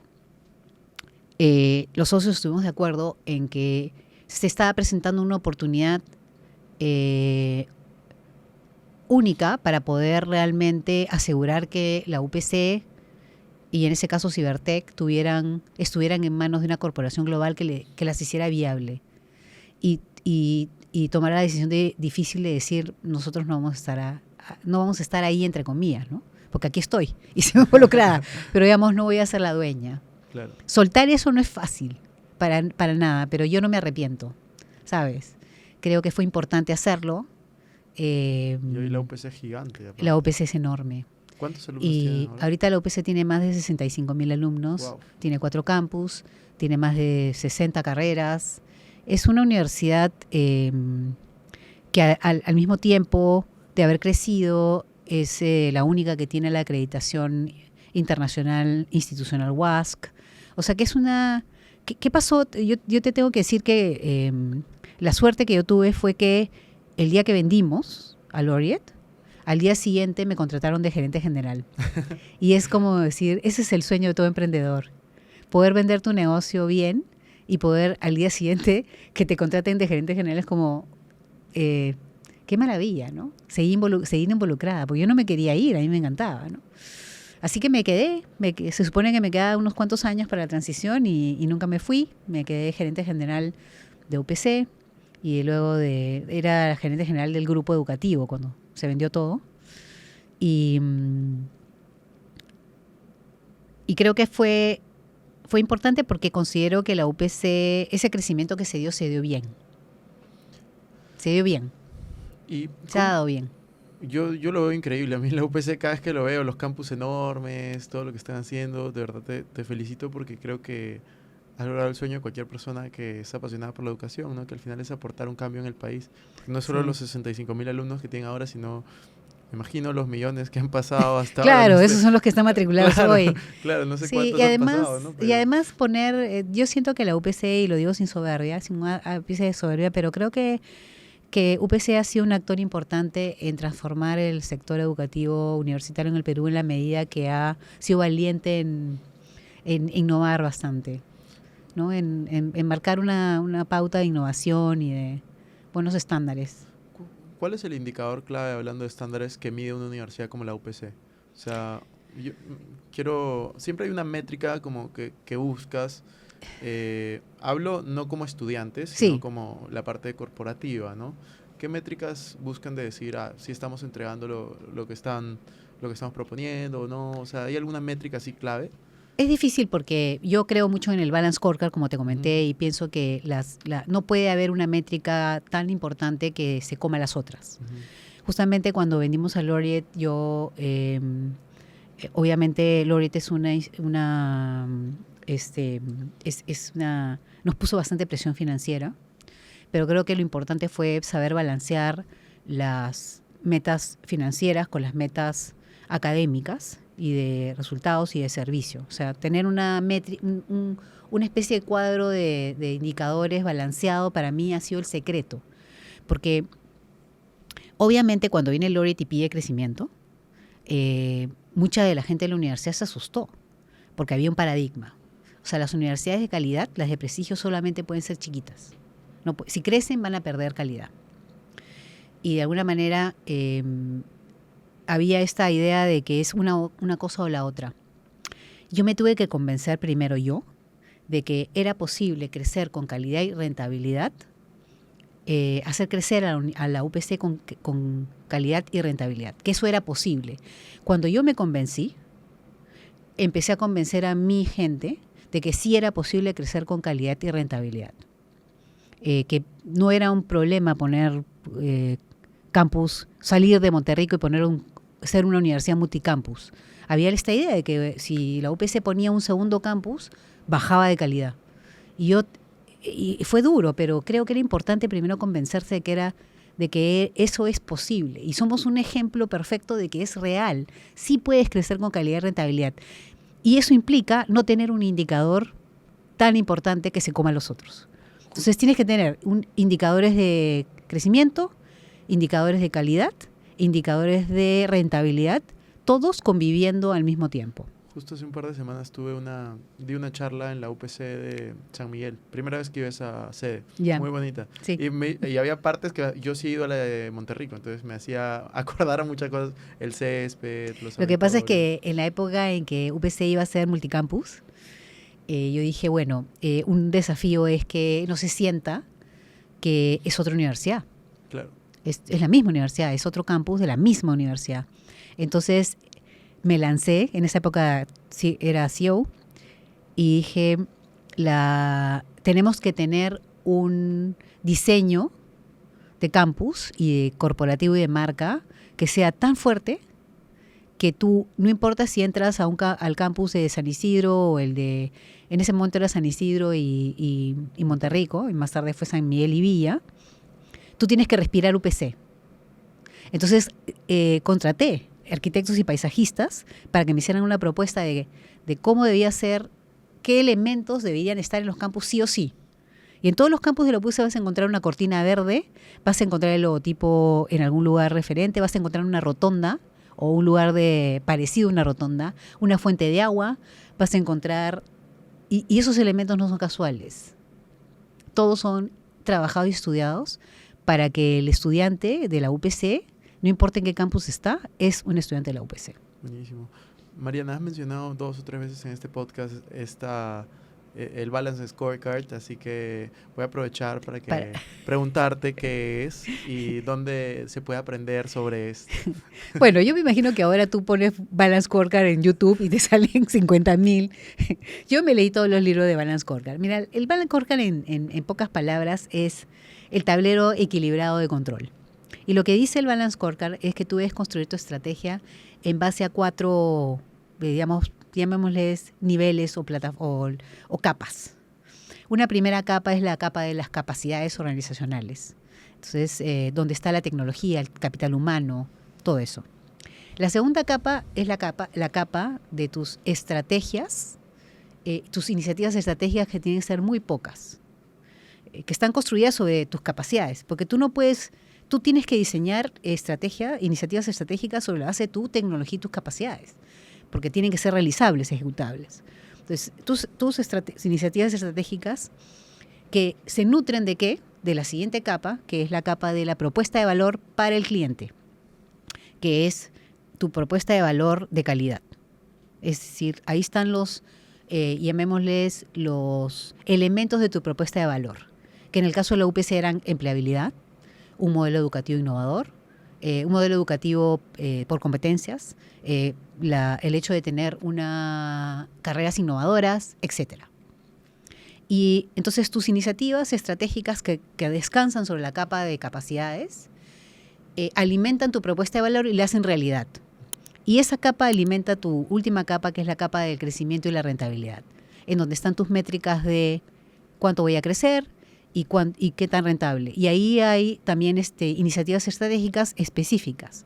los socios estuvimos de acuerdo en que se estaba presentando una oportunidad única para poder realmente asegurar que la UPC y en ese caso Cibertech estuvieran en manos de una corporación global que las hiciera viable y tomara la decisión difícil de decir nosotros no vamos a estar ahí entre comillas, ¿no? Porque aquí estoy y se me involucrada, pero digamos no voy a ser la dueña. Claro. Soltar eso no es fácil para nada, pero yo no me arrepiento, ¿sabes? Creo que fue importante hacerlo. Y hoy la UPC es gigante. Aparte. La UPC es enorme. ¿Cuántos alumnos tienen ahora? Ahorita la UPC tiene más de 65,000 alumnos, Wow. Tiene 4 campus, tiene más de 60 carreras. Es una universidad que al mismo tiempo de haber crecido es la única que tiene la acreditación internacional institucional WASC. O sea que es una... ¿Qué pasó? Yo te tengo que decir que la suerte que yo tuve fue que el día que vendimos a Laureate, al día siguiente me contrataron de gerente general. Y es como decir, ese es el sueño de todo emprendedor. Poder vender tu negocio bien y poder al día siguiente que te contraten de gerente general es como, qué maravilla, ¿no? Seguir involucrada, porque yo no me quería ir, a mí me encantaba, ¿no? Así que me quedé, se supone que me quedaban unos cuantos años para la transición y nunca me fui. Me quedé gerente general de UPC y luego era gerente general del grupo educativo cuando se vendió todo. Y creo que fue importante porque considero que la UPC, ese crecimiento que se dio bien. Se dio bien. Se ha dado bien. Yo lo veo increíble. A mí la UPC, cada vez que lo veo, los campus enormes, todo lo que están haciendo, de verdad te felicito porque creo que has logrado el sueño de cualquier persona que es apasionada por la educación, ¿no? Que al final es aportar un cambio en el país. No solo los 65,000 alumnos que tienen ahora, sino, me imagino, los millones que han pasado hasta ahora. Claro, esos son los que están matriculados hoy. Claro, no sé Sí, cuántos y además, han pasado, ¿no? Pero... Y además yo siento que la UPC, y lo digo sin soberbia, sin un ápice de soberbia, pero creo que UPC ha sido un actor importante en transformar el sector educativo universitario en el Perú en la medida que ha sido valiente en innovar bastante, ¿no? En marcar una pauta de innovación y de buenos estándares. ¿Cuál es el indicador clave, hablando de estándares, que mide una universidad como la UPC? O sea, siempre hay una métrica como que buscas. Hablo no como estudiantes, sino como la parte corporativa, ¿no? ¿Qué métricas buscan de decir, si estamos entregando lo que estamos proponiendo o no? O sea, ¿hay alguna métrica así clave? Es difícil porque yo creo mucho en el balance scorecard, como te comenté, y pienso que no puede haber una métrica tan importante que se coma las otras. Justamente cuando vendimos a Laureate, obviamente Laureate nos puso bastante presión financiera, pero creo que lo importante fue saber balancear las metas financieras con las metas académicas y de resultados y de servicio. O sea, tener una especie de cuadro de indicadores balanceado para mí ha sido el secreto. Porque obviamente cuando viene Laureate y pide crecimiento, mucha de la gente de la universidad se asustó porque había un paradigma. O sea, las universidades de calidad, las de prestigio, solamente pueden ser chiquitas. Si crecen, van a perder calidad. Y de alguna manera había esta idea de que es una cosa o la otra. Yo me tuve que convencer primero de que era posible crecer con calidad y rentabilidad, hacer crecer a la UPC con calidad y rentabilidad, que eso era posible. Cuando yo me convencí, empecé a convencer a mi gente de que sí era posible crecer con calidad y rentabilidad. Que no era un problema poner campus, salir de Monterrico y ser una universidad multicampus. Había esta idea de que si la UPC ponía un segundo campus, bajaba de calidad. Y fue duro, pero creo que era importante primero convencerse de que eso es posible. Y somos un ejemplo perfecto de que es real. Sí puedes crecer con calidad y rentabilidad. Y eso implica no tener un indicador tan importante que se coma a los otros. Entonces tienes que tener indicadores de crecimiento, indicadores de calidad, indicadores de rentabilidad, todos conviviendo al mismo tiempo. Justo hace un par de semanas di una charla en la UPC de San Miguel. Primera vez que iba a esa sede. Ya. Muy bonita. Sí. Y había partes que yo sí he ido a la de Monterrico, entonces me hacía acordar a muchas cosas. El césped, los Lo que pasa es auditorios. que en la época en que UPC iba a ser multicampus, yo dije, bueno, un desafío es que no se sienta que es otra universidad. Claro. Es la misma universidad, es otro campus de la misma universidad. Entonces me lancé, en esa época era CEO, y dije, tenemos que tener un diseño de campus y de corporativo y de marca que sea tan fuerte que tú, no importa si entras al campus de San Isidro o en ese momento era San Isidro y Monterrico, y más tarde fue San Miguel y Villa, tú tienes que respirar UPC. Entonces, contraté arquitectos y paisajistas para que me hicieran una propuesta de cómo debía ser, qué elementos deberían estar en los campus sí o sí. Y en todos los campus de la UPC vas a encontrar una cortina verde, vas a encontrar el logotipo en algún lugar referente, vas a encontrar una rotonda o un lugar parecido a una rotonda, una fuente de agua, vas a encontrar... Y esos elementos no son casuales. Todos son trabajados y estudiados para que el estudiante de la UPC, no importa en qué campus está, es un estudiante de la UPC. Buenísimo. Mariana, has mencionado 2 o 3 veces en este podcast el Balance Scorecard, así que voy a aprovechar para preguntarte qué es y dónde se puede aprender sobre esto. Bueno, yo me imagino que ahora tú pones Balance Scorecard en YouTube y te salen 50,000. Yo me leí todos los libros de Balance Scorecard. Mira, el Balance Scorecard en pocas palabras es el tablero equilibrado de control. Y lo que dice el Balance Scorecard es que tú debes construir tu estrategia en base a 4, digamos, llamémosles niveles o capas. Una primera capa es la capa de las capacidades organizacionales. Entonces, donde está la tecnología, el capital humano, todo eso. La segunda capa es la capa de tus estrategias, tus iniciativas estratégicas que tienen que ser muy pocas, que están construidas sobre tus capacidades, porque tú tienes que diseñar iniciativas estratégicas sobre la base de tu tecnología y tus capacidades, porque tienen que ser realizables, ejecutables. Entonces, tus iniciativas estratégicas que se nutren ¿de qué? De la siguiente capa, que es la capa de la propuesta de valor para el cliente, que es tu propuesta de valor de calidad. Es decir, ahí están llamémosles los elementos de tu propuesta de valor, que en el caso de la UPC eran empleabilidad, un modelo educativo innovador, un modelo educativo por competencias, el hecho de tener carreras innovadoras, etcétera. Y entonces tus iniciativas estratégicas que descansan sobre la capa de capacidades alimentan tu propuesta de valor y la hacen realidad. Y esa capa alimenta tu última capa, que es la capa del crecimiento y la rentabilidad, en donde están tus métricas de cuánto voy a crecer y qué tan rentable. Y ahí hay también iniciativas estratégicas específicas.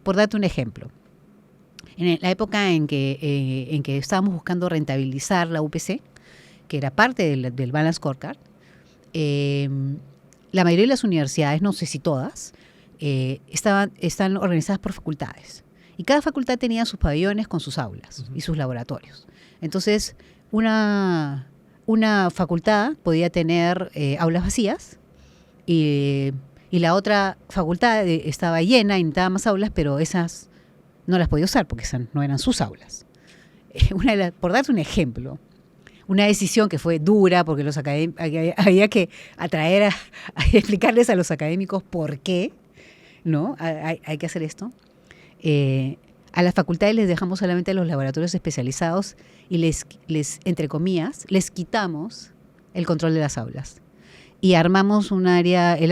Por darte un ejemplo, en la época en que estábamos buscando rentabilizar la UPC, que era parte del Balance Scorecard, la mayoría de las universidades, no sé si todas, están organizadas por facultades. Y cada facultad tenía sus pabellones con sus aulas y sus laboratorios. Entonces, una facultad podía tener aulas vacías y la otra facultad estaba llena y necesitaba más aulas, pero esas no las podía usar porque esas no eran sus aulas. Por darte un ejemplo, una decisión que fue dura porque había que atraer a explicarles a los académicos por qué, ¿no? Hay que hacer esto. A las facultades les dejamos solamente los laboratorios especializados y entre comillas, les quitamos el control de las aulas. Y armamos el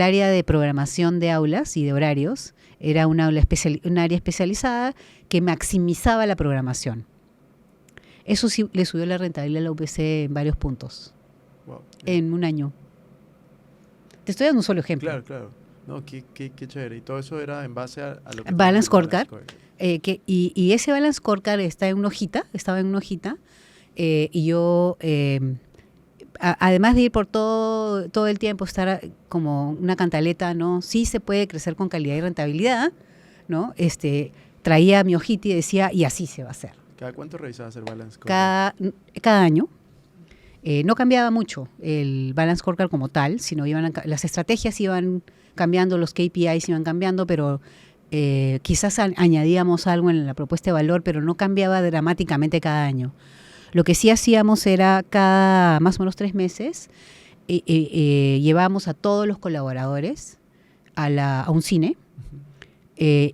área de programación de aulas y de horarios. Era un área especializada que maximizaba la programación. Eso sí le subió la rentabilidad a la UPC en varios puntos. Wow. En un año. Te estoy dando un solo ejemplo. Claro. No, qué chévere. Y todo eso era en base a lo que... Balance Scorecard. Y ese Balance Scorecard estaba en una hojita, y yo, además de ir por todo el tiempo, estar como una cantaleta, ¿no? Sí se puede crecer con calidad y rentabilidad, ¿no? Traía mi hojita y decía, y así se va a hacer. ¿Cada cuánto revisabas el balance scorecard? Cada año. No cambiaba mucho el balance scorecard como tal, sino las estrategias iban cambiando, los KPIs iban cambiando, pero quizás añadíamos algo en la propuesta de valor, pero no cambiaba dramáticamente cada año. Lo que sí hacíamos era cada más o menos 3 meses, llevábamos a todos los colaboradores a un cine,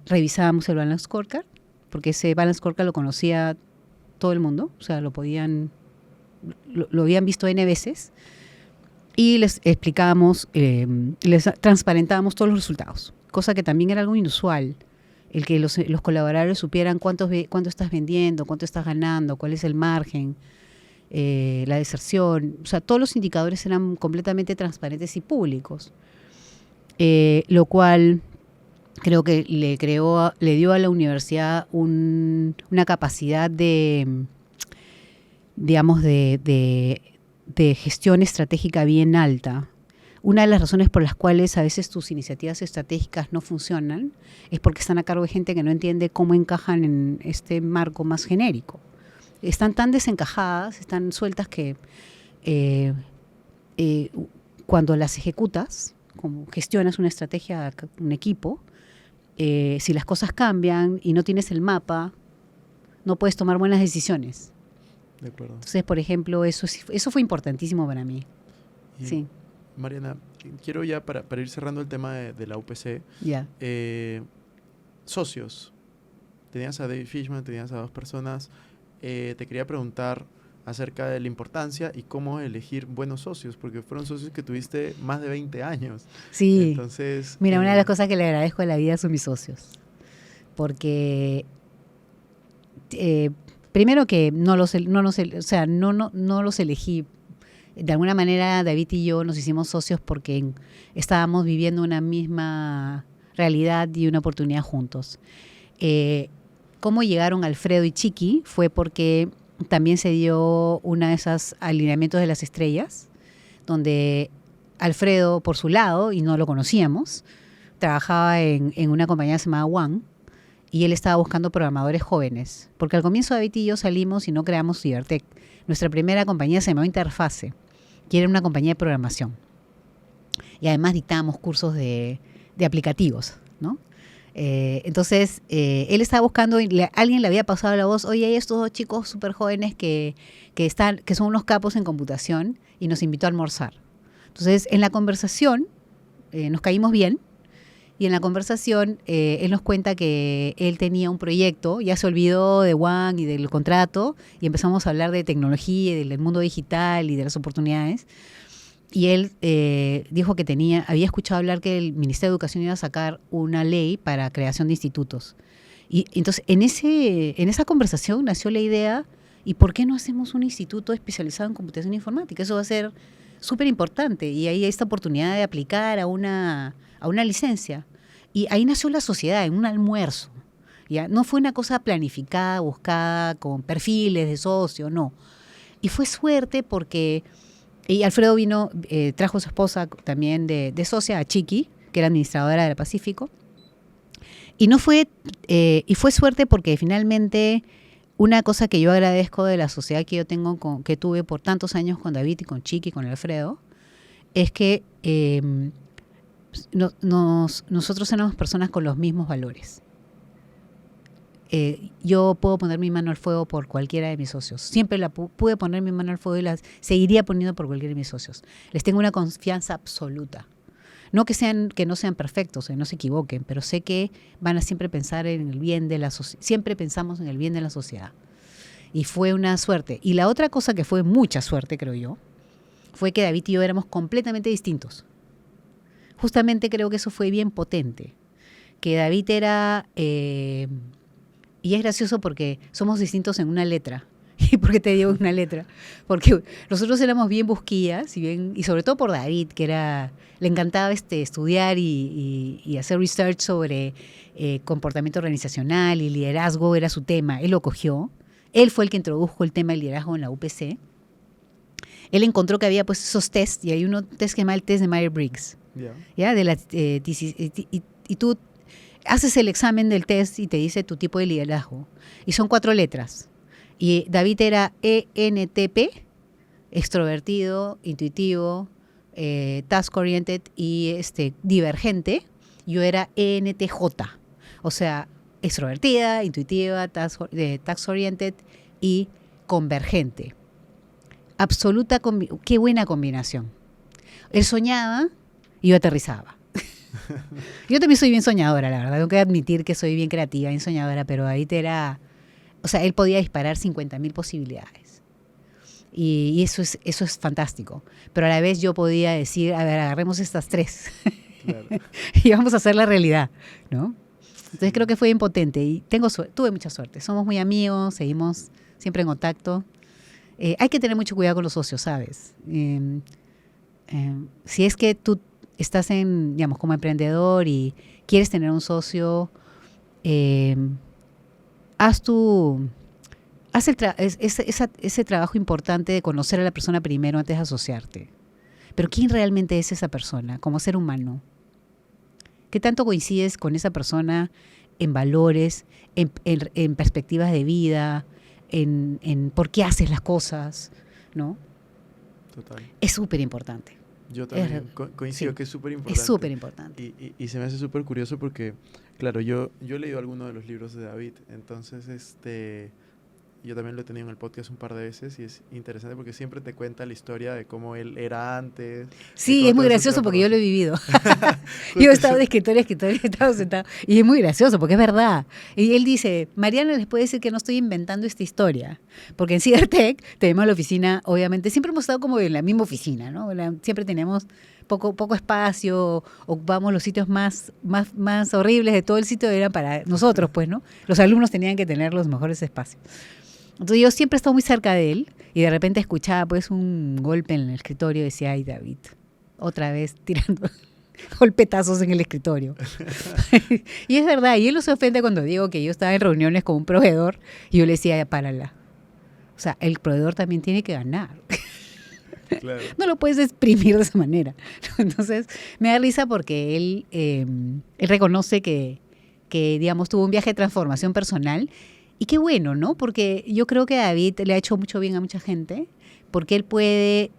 revisábamos el balance scorecard, porque ese balance scorecard lo conocía todo el mundo, o sea, lo habían visto N veces, y les explicábamos, les transparentábamos todos los resultados, cosa que también era algo inusual, el que los colaboradores supieran cuánto estás vendiendo, cuánto estás ganando, cuál es el margen, la deserción, o sea, todos los indicadores eran completamente transparentes y públicos, lo cual creo que le dio a la universidad una capacidad de gestión estratégica bien alta. Una de las razones por las cuales a veces tus iniciativas estratégicas no funcionan es porque están a cargo de gente que no entiende cómo encajan en este marco más genérico. Están tan desencajadas, están sueltas que cuando las ejecutas, como gestionas una estrategia, un equipo, si las cosas cambian y no tienes el mapa, no puedes tomar buenas decisiones. De acuerdo. Entonces, por ejemplo, eso fue importantísimo para mí. Sí. Mariana, quiero ya para ir cerrando el tema de la UPC, socios. Tenías a David Fishman, tenías a 2 personas. Te quería preguntar acerca de la importancia y cómo elegir buenos socios, porque fueron socios que tuviste más de 20 años. Sí. Entonces, mira, una de las cosas que le agradezco de la vida son mis socios, porque primero que no los elegí. De alguna manera, David y yo nos hicimos socios porque estábamos viviendo una misma realidad y una oportunidad juntos. Cómo llegaron Alfredo y Chiqui fue porque también se dio una de esas alineamientos de las estrellas, donde Alfredo, por su lado, y no lo conocíamos, trabajaba en una compañía llamada One, y él estaba buscando programadores jóvenes. Porque al comienzo David y yo salimos y no creamos Cibertech. Nuestra primera compañía se llamaba Interfase, que era una compañía de programación. Y además dictábamos cursos de aplicativos, ¿no? Entonces, él estaba buscando, alguien le había pasado la voz, oye, hay estos 2 chicos súper jóvenes que son unos capos en computación, y nos invitó a almorzar. Entonces, en la conversación, nos caímos bien, y en la conversación él nos cuenta que él tenía un proyecto, ya se olvidó de One y del contrato, y empezamos a hablar de tecnología, del mundo digital y de las oportunidades. Y él dijo que había escuchado hablar que el Ministerio de Educación iba a sacar una ley para creación de institutos. Y entonces, en esa conversación nació la idea, ¿y por qué no hacemos un instituto especializado en computación informática? Eso va a ser súper importante. Y ahí hay esta oportunidad de aplicar a una licencia. Y ahí nació la sociedad, en un almuerzo. ¿Ya? No fue una cosa planificada, buscada, con perfiles de socio, no. Y fue suerte porque... Y Alfredo vino, trajo a su esposa también de socia, a Chiqui, que era administradora del Pacífico. Y fue suerte porque finalmente una cosa que yo agradezco de la sociedad que yo que tuve por tantos años con David y con Chiqui y con Alfredo, es que nosotros éramos personas con los mismos valores. Yo puedo poner mi mano al fuego por cualquiera de mis socios. Siempre pude poner mi mano al fuego y la seguiría poniendo por cualquiera de mis socios. Les tengo una confianza absoluta. No que no sean perfectos, que no se equivoquen, pero sé que van a siempre pensar en el bien de la sociedad. Siempre pensamos en el bien de la sociedad. Y fue una suerte. Y la otra cosa que fue mucha suerte, creo yo, fue que David y yo éramos completamente distintos. Justamente creo que eso fue bien potente. Que David era... y es gracioso porque somos distintos en una letra. ¿Y por qué te digo una letra? Porque nosotros éramos bien busquillas y sobre todo por David, que le encantaba estudiar y hacer research sobre comportamiento organizacional y liderazgo, era su tema. Él lo cogió. Él fue el que introdujo el tema del liderazgo en la UPC. Él encontró que había pues esos tests, y hay un test que se llama el test de Myers-Briggs. ¿Ya? Y tú haces el examen del test y te dice tu tipo de liderazgo. Y son 4 letras. Y David era ENTP, extrovertido, intuitivo, task oriented y divergente. Yo era ENTJ, o sea, extrovertida, intuitiva, task oriented y convergente. Qué buena combinación. Él soñaba y yo aterrizaba. Yo también soy bien soñadora, la verdad. Tengo que admitir que soy bien creativa, bien soñadora, pero David era... O sea, él podía disparar 50.000 posibilidades. Y eso es fantástico. Pero a la vez yo podía decir, a ver, agarremos estas 3. Claro. Y vamos a hacer la realidad, ¿no? Entonces creo que fue impotente y tuve mucha suerte. Somos muy amigos, seguimos siempre en contacto. Hay que tener mucho cuidado con los socios, ¿sabes? Si es que tú estás digamos, como emprendedor y quieres tener un socio, haz ese trabajo importante de conocer a la persona primero antes de asociarte. Pero ¿quién realmente es esa persona como ser humano? ¿Qué tanto coincides con esa persona en valores, en perspectivas de vida, en por qué haces las cosas, ¿no? Total. Es súper importante. Yo también coincido, sí, que es súper importante. Es súper importante. Y se me hace súper curioso porque, claro, yo he leído algunos de los libros de David, entonces yo también lo he tenido en el podcast un par de veces y es interesante porque siempre te cuenta la historia de cómo él era antes. Sí, es muy gracioso porque yo lo he vivido. Yo he estado de escritorio, he estado sentado y es muy gracioso porque es verdad. Y él dice, Mariana les puede decir que no estoy inventando esta historia, porque en Cibertech tenemos la oficina, obviamente, siempre hemos estado como en la misma oficina, ¿no? Siempre tenemos poco espacio, ocupamos los sitios más horribles de todo el sitio, eran para nosotros, pues, ¿no? Los alumnos tenían que tener los mejores espacios. Entonces yo siempre he estado muy cerca de él y de repente escuchaba pues un golpe en el escritorio y decía, ay David, otra vez tirando golpetazos en el escritorio. Y es verdad, y él no se ofende cuando digo que yo estaba en reuniones con un proveedor y yo le decía, párala. O sea, el proveedor también tiene que ganar. Claro. No lo puedes exprimir de esa manera. Entonces me da risa porque él reconoce que, digamos, tuvo un viaje de transformación personal. Y qué bueno, ¿no? Porque yo creo que David le ha hecho mucho bien a mucha gente, porque él puede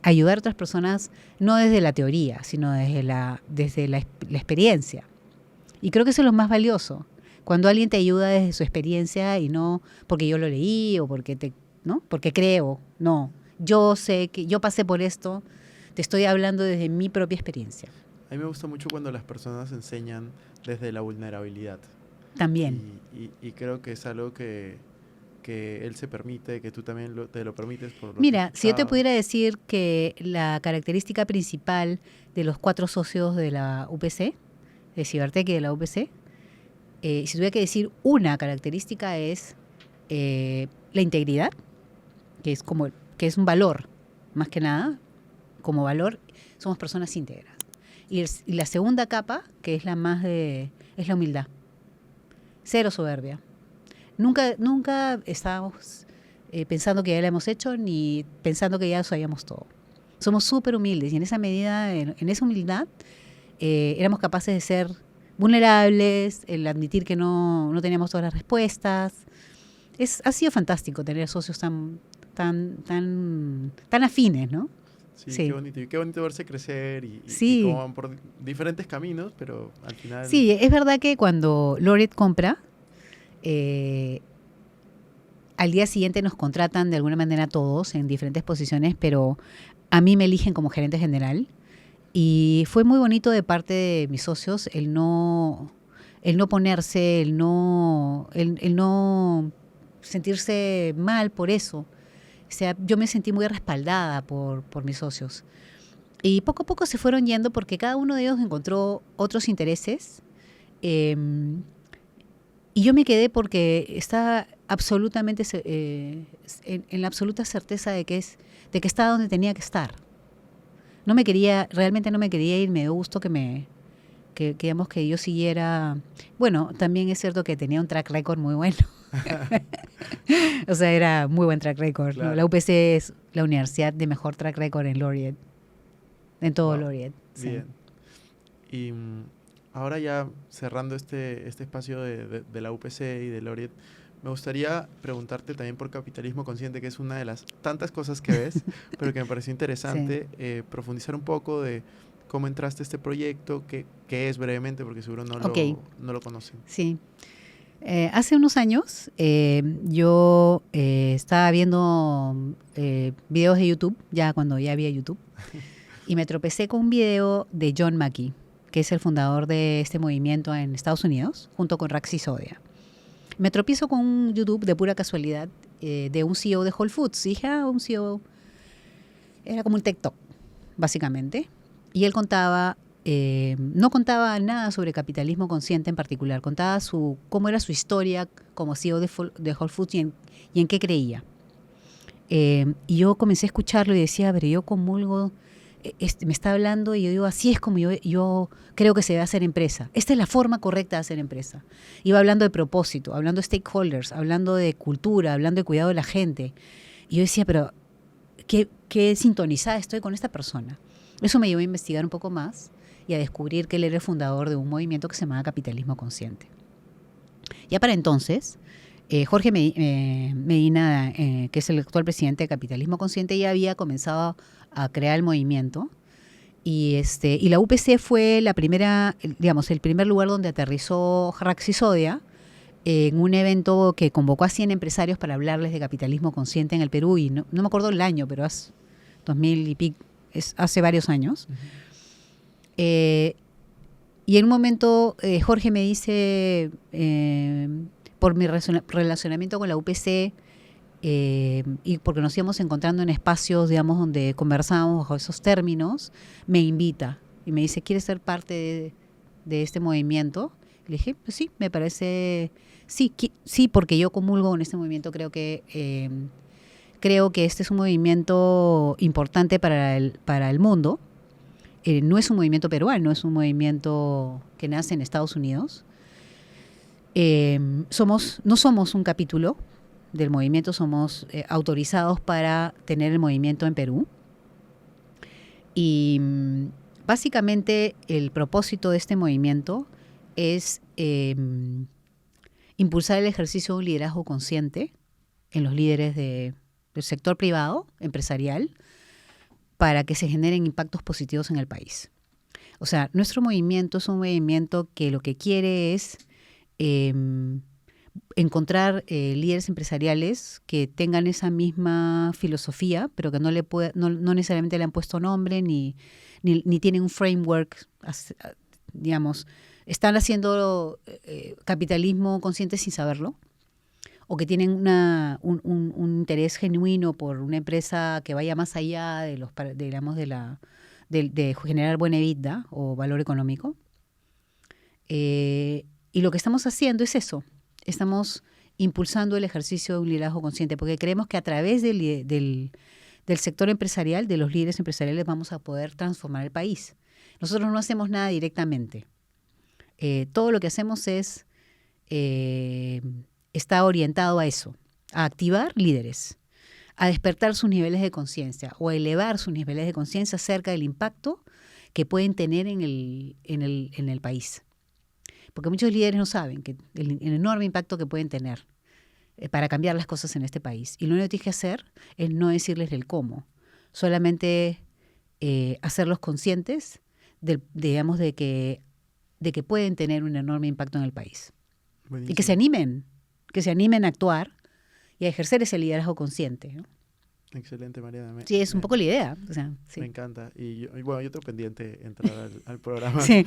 ayudar a otras personas no desde la teoría, sino desde la experiencia. Y creo que eso es lo más valioso. Cuando alguien te ayuda desde su experiencia y no porque yo lo leí o porque ¿no? Porque creo. No, yo sé que yo pasé por esto, te estoy hablando desde mi propia experiencia. A mí me gusta mucho cuando las personas enseñan desde la vulnerabilidad. También. Y creo que es algo que él se permite, que tú también te lo permites. Mira, si yo te pudiera decir que la característica principal de los 4 socios de la UPC, de Cibertech y de la UPC, si tuviera que decir una característica es la integridad, que es un valor, más que nada, como valor, somos personas íntegras. Y la segunda capa, que es es la humildad. Cero soberbia. Nunca estábamos pensando que ya lo hemos hecho ni pensando que ya lo sabíamos todo. Somos súper humildes y en esa medida, en esa humildad, éramos capaces de ser vulnerables, el admitir que no teníamos todas las respuestas. Ha sido fantástico tener socios tan afines, ¿no? Sí, qué bonito. Y qué bonito verse crecer y cómo van por diferentes caminos, pero al final... Sí, es verdad que cuando Laureate compra, al día siguiente nos contratan de alguna manera todos en diferentes posiciones, pero a mí me eligen como gerente general. Y fue muy bonito de parte de mis socios el no ponerse, el no sentirse mal por eso. O sea, yo me sentí muy respaldada por mis socios. Y poco a poco se fueron yendo porque cada uno de ellos encontró otros intereses. Y yo me quedé porque estaba absolutamente en la absoluta certeza de que estaba donde tenía que estar. Realmente no me quería ir, me dio gusto que digamos que yo siguiera. Bueno, también es cierto que tenía un track record muy bueno. O sea, era muy buen track record. Claro. ¿No? La UPC es la universidad de mejor track record en Laureate. En todo Laureate. Bien. Sí. Y ahora ya cerrando este espacio de la UPC y de Laureate, Me gustaría preguntarte también por capitalismo consciente, que es una de las tantas cosas que ves, pero que me pareció interesante profundizar un poco de cómo entraste a este proyecto, qué es brevemente, porque seguro no lo conocen. Sí. Hace unos años yo estaba viendo videos de YouTube, ya cuando ya había YouTube, y me tropecé con un video de John Mackey, que es el fundador de este movimiento en Estados Unidos, junto con Raxi Sodia. Me tropiezo con un YouTube de pura casualidad de un CEO de Whole Foods. Y dije, un CEO, era como un TikTok, básicamente. Y él contaba, no contaba nada sobre capitalismo consciente en particular, contaba cómo era su historia como CEO de Whole Foods y en qué creía. Y yo comencé a escucharlo y decía, pero yo comulgo, me está hablando y yo digo, así es como yo creo que se debe hacer empresa. Esta es la forma correcta de hacer empresa. Iba hablando de propósito, hablando de stakeholders, hablando de cultura, hablando de cuidado de la gente. Y yo decía, pero qué sintonizada estoy con esta persona. Eso me llevó a investigar un poco más y a descubrir que él era el fundador de un movimiento que se llamaba Capitalismo Consciente. Ya para entonces, Jorge Medina, que es el actual presidente de Capitalismo Consciente, ya había comenzado a crear el movimiento y la UPC fue la primera, digamos, el primer lugar donde aterrizó Raxi Sodia en un evento que convocó a 100 empresarios para hablarles de capitalismo consciente en el Perú y no me acuerdo el año, pero hace 2000 y pico, hace varios años. Uh-huh. Y en un momento Jorge me dice, por mi relacionamiento con la UPC, y porque nos íbamos encontrando en espacios, digamos, donde conversábamos bajo esos términos, me invita y me dice, ¿quieres ser parte de este movimiento? Le dije, pues sí, me parece, sí, porque yo comulgo con este movimiento, creo que este es un movimiento importante para el mundo. No es un movimiento peruano, es un movimiento que nace en Estados Unidos. No somos un capítulo del movimiento, somos autorizados para tener el movimiento en Perú. Y básicamente el propósito de este movimiento es impulsar el ejercicio de un liderazgo consciente en los líderes del sector privado, empresarial, para que se generen impactos positivos en el país. O sea, nuestro movimiento es un movimiento que lo que quiere es encontrar líderes empresariales que tengan esa misma filosofía, pero que no necesariamente le han puesto nombre ni tienen un framework, digamos, están haciendo capitalismo consciente sin saberlo, o que tienen un interés genuino por una empresa que vaya más allá de generar buena EBITDA o valor económico. Y lo que estamos haciendo es eso. Estamos impulsando el ejercicio de un liderazgo consciente, porque creemos que a través del sector empresarial, de los líderes empresariales, vamos a poder transformar el país. Nosotros no hacemos nada directamente. Todo lo que hacemos está orientado a eso, a activar líderes, a despertar sus niveles de conciencia o a elevar sus niveles de conciencia acerca del impacto que pueden tener en el país. Porque muchos líderes no saben el enorme impacto que pueden tener para cambiar las cosas en este país. Y lo único que tienes que hacer es no decirles el cómo, solamente hacerlos conscientes de que pueden tener un enorme impacto en el país. Buenísimo. Y que se animen a actuar y a ejercer ese liderazgo consciente, ¿no? Excelente, Mariana. Sí, es un poco la idea. O sea, sí. Me encanta. Y bueno, yo tengo pendiente entrar al programa. Sí.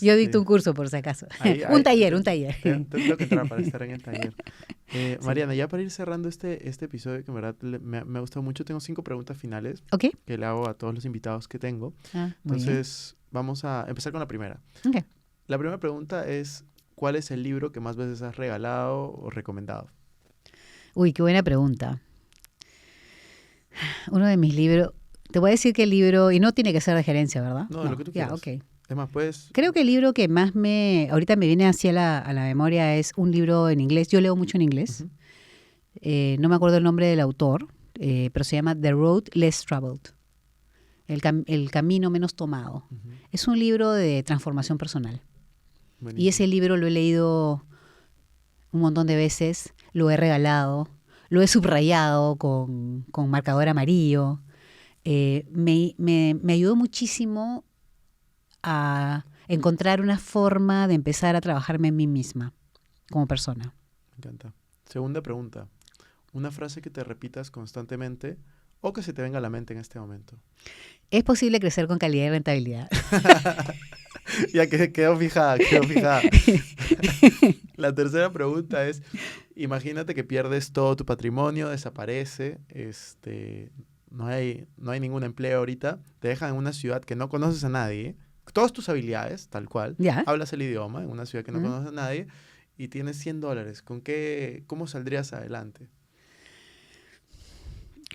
Yo dicto un curso, por si acaso. Un taller. Tengo que entrar para estar en el taller. Sí. Mariana, ya para ir cerrando este episodio, que en verdad me ha gustado mucho, tengo 5 preguntas finales que le hago a todos los invitados que tengo. Entonces, vamos a empezar con la primera. Okay. La primera pregunta es, ¿cuál es el libro que más veces has regalado o recomendado? Uy, qué buena pregunta. Uno de mis libros, te voy a decir que el libro, y no tiene que ser de gerencia, ¿verdad? No, lo que tú quieras. Okay. Además, pues... Creo que el libro que más ahorita me viene hacia a la memoria es un libro en inglés. Yo leo mucho en inglés. Uh-huh. No me acuerdo el nombre del autor, pero se llama The Road Less Traveled. El camino menos tomado. Uh-huh. Es un libro de transformación personal. Buenísimo. Y ese libro lo he leído un montón de veces lo he regalado, lo he subrayado con marcador amarillo. Me ayudó muchísimo a encontrar una forma de empezar a trabajarme en mí misma como persona. Me encanta. Segunda pregunta. Una frase que te repitas constantemente o que se te venga a la mente en este momento. ¿Es posible crecer con calidad y rentabilidad? Ya que quedó fijada, quedó fijada. La tercera pregunta es, imagínate que pierdes todo tu patrimonio, desaparece, no hay ningún empleo ahorita, te dejan en una ciudad que no conoces a nadie, todas tus habilidades, tal cual, ¿Ya? hablas el idioma en una ciudad que no ¿Mm? conoces a nadie y tienes $100. ¿Cómo saldrías adelante?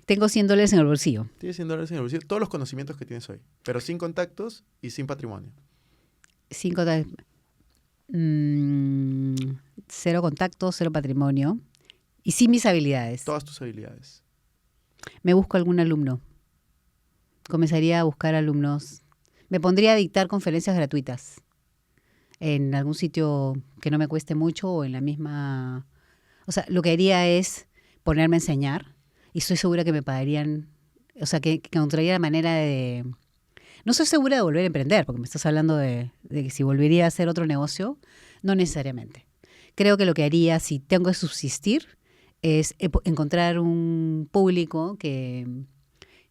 Tengo $100 en el bolsillo. Tienes $100 en el bolsillo, todos los conocimientos que tienes hoy, pero sin contactos y sin patrimonio. Cinco, mm, cero contacto, cero patrimonio. Y sin mis habilidades. Todas tus habilidades. Me busco algún alumno. Comenzaría a buscar alumnos. Me pondría a dictar conferencias gratuitas en algún sitio que no me cueste mucho o en la misma... O sea, lo que haría es ponerme a enseñar y estoy segura que me pagarían, o sea, que encontraría la manera de... No estoy segura de volver a emprender, porque me estás hablando de que si volvería a hacer otro negocio, no necesariamente. Creo que lo que haría si tengo que subsistir es encontrar un público que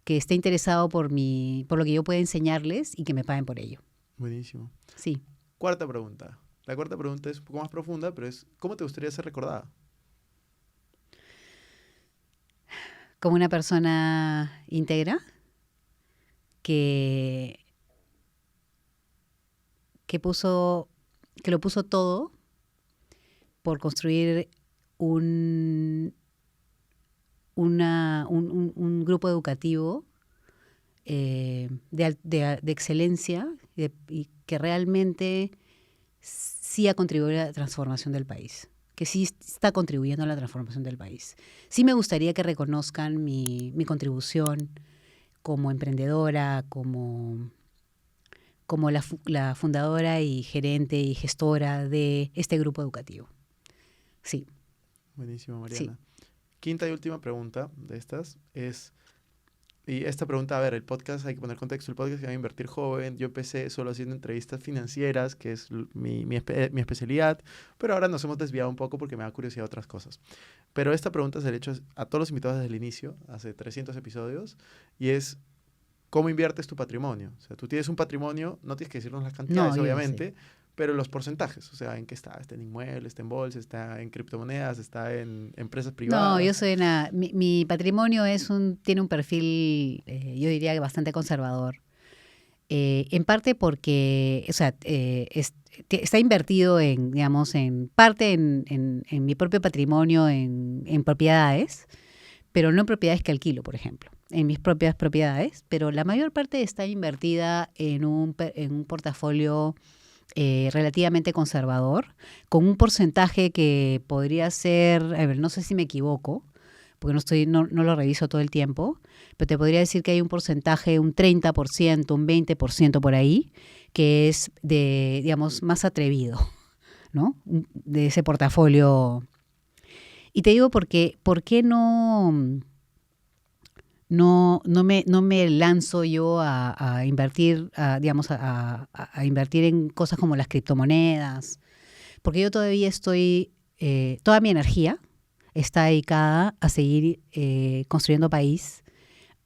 esté interesado por lo que yo pueda enseñarles y que me paguen por ello. Buenísimo. Sí. Cuarta pregunta. La cuarta pregunta es un poco más profunda, pero es, ¿cómo te gustaría ser recordada? Como una persona íntegra que, que puso, que lo puso todo por construir un, un grupo educativo de excelencia y que realmente sí ha contribuido a la transformación del país, que sí está contribuyendo a la transformación del país. Sí me gustaría que reconozcan mi contribución como emprendedora, como la fundadora y gerente y gestora de este grupo educativo. Sí, Buenísimo, sí. Mariana. Quinta y última pregunta de estas es, y esta pregunta, a ver, el podcast, hay que poner contexto, el podcast se llama Invertir Joven, yo empecé solo haciendo entrevistas financieras, que es mi especialidad, pero ahora nos hemos desviado un poco porque me da curiosidad otras cosas. Pero esta pregunta se la he hecho a todos los invitados desde el inicio, hace 300 episodios, y es, ¿cómo inviertes tu patrimonio? O sea, tú tienes un patrimonio, no tienes que decirnos las No, cantidades, yo ya sé. obviamente, pero los porcentajes, o sea, ¿en qué está? ¿Está en inmuebles, está en bolsa, está en criptomonedas, está en empresas No, yo privadas? soy una... Mi patrimonio tiene un perfil, yo diría que bastante conservador. En parte porque, o sea, está invertido en, digamos, en parte en mi propio patrimonio, en propiedades, pero no en propiedades que alquilo, por ejemplo, en mis propias propiedades, pero la mayor parte está invertida en un portafolio relativamente conservador, con un porcentaje que podría ser, a ver, no sé si me equivoco, porque no lo reviso todo el tiempo, pero te podría decir que hay un porcentaje, un 30%, un 20% por ahí, que es de, digamos, más atrevido, ¿no? De ese portafolio. Y te digo porque, ¿por qué no me lanzo yo a invertir, digamos, a invertir en cosas como las criptomonedas? Porque yo todavía toda mi energía está dedicada a seguir construyendo país,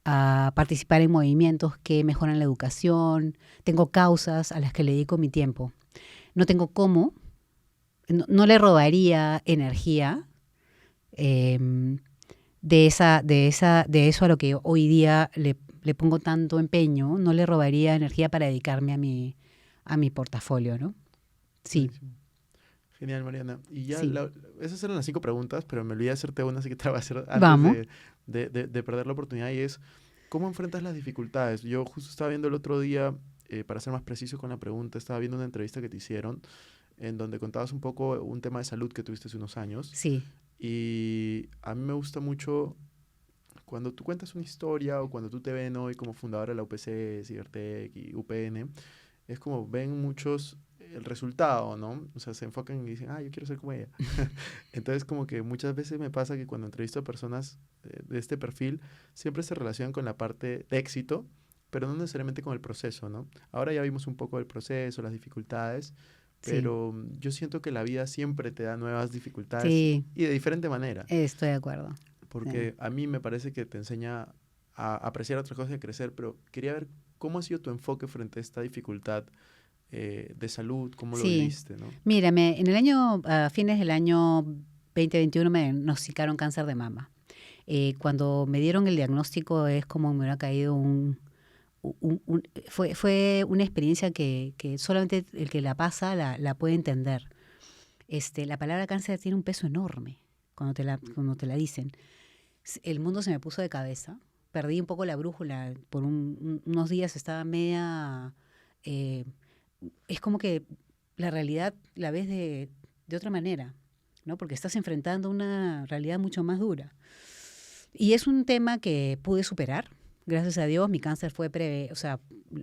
a participar en movimientos que mejoran la educación. Tengo causas a las que le dedico mi tiempo. No tengo cómo, no le robaría energía eh, de eso a lo que hoy día le pongo tanto empeño, no le robaría energía para dedicarme a mi portafolio, ¿no? Sí, Buenísimo. Genial, Mariana. Y ya, sí. esas eran las 5 preguntas, pero me olvidé hacerte una, así que te la voy a hacer antes Vamos. de perder la oportunidad, y es, ¿cómo enfrentas las dificultades? Yo justo estaba viendo el otro día, para ser más preciso con la pregunta, estaba viendo una entrevista que te hicieron, en donde contabas un poco un tema de salud que tuviste hace unos años, Sí, y a mí me gusta mucho cuando tú cuentas una historia o cuando tú te ven hoy como fundadora de la UPC, Cibertech y UPN, es como ven muchos el resultado, ¿no? O sea, se enfocan y dicen, yo quiero ser como ella. Entonces, como que muchas veces me pasa que cuando entrevisto a personas de este perfil, siempre se relacionan con la parte de éxito, pero no necesariamente con el proceso, ¿no? Ahora ya vimos un poco del proceso, las dificultades, pero yo siento que la vida siempre te da nuevas dificultades y de diferente manera. Estoy de acuerdo. Porque a mí me parece que te enseña a apreciar otras cosas y a crecer, pero quería ver cómo ha sido tu enfoque frente a esta dificultad de salud, cómo lo viviste, ¿no? Mírame, a fines del año 2021 me diagnosticaron cáncer de mama. Cuando me dieron el diagnóstico es como me hubiera caído fue una experiencia que solamente el que la pasa la puede entender. La palabra cáncer tiene un peso enorme cuando te la dicen. El mundo se me puso de cabeza. Perdí un poco la brújula. Por unos días estaba media... es como que la realidad la ves de otra manera, ¿no? Porque estás enfrentando una realidad mucho más dura. Y es un tema que pude superar. Gracias a Dios, mi cáncer fue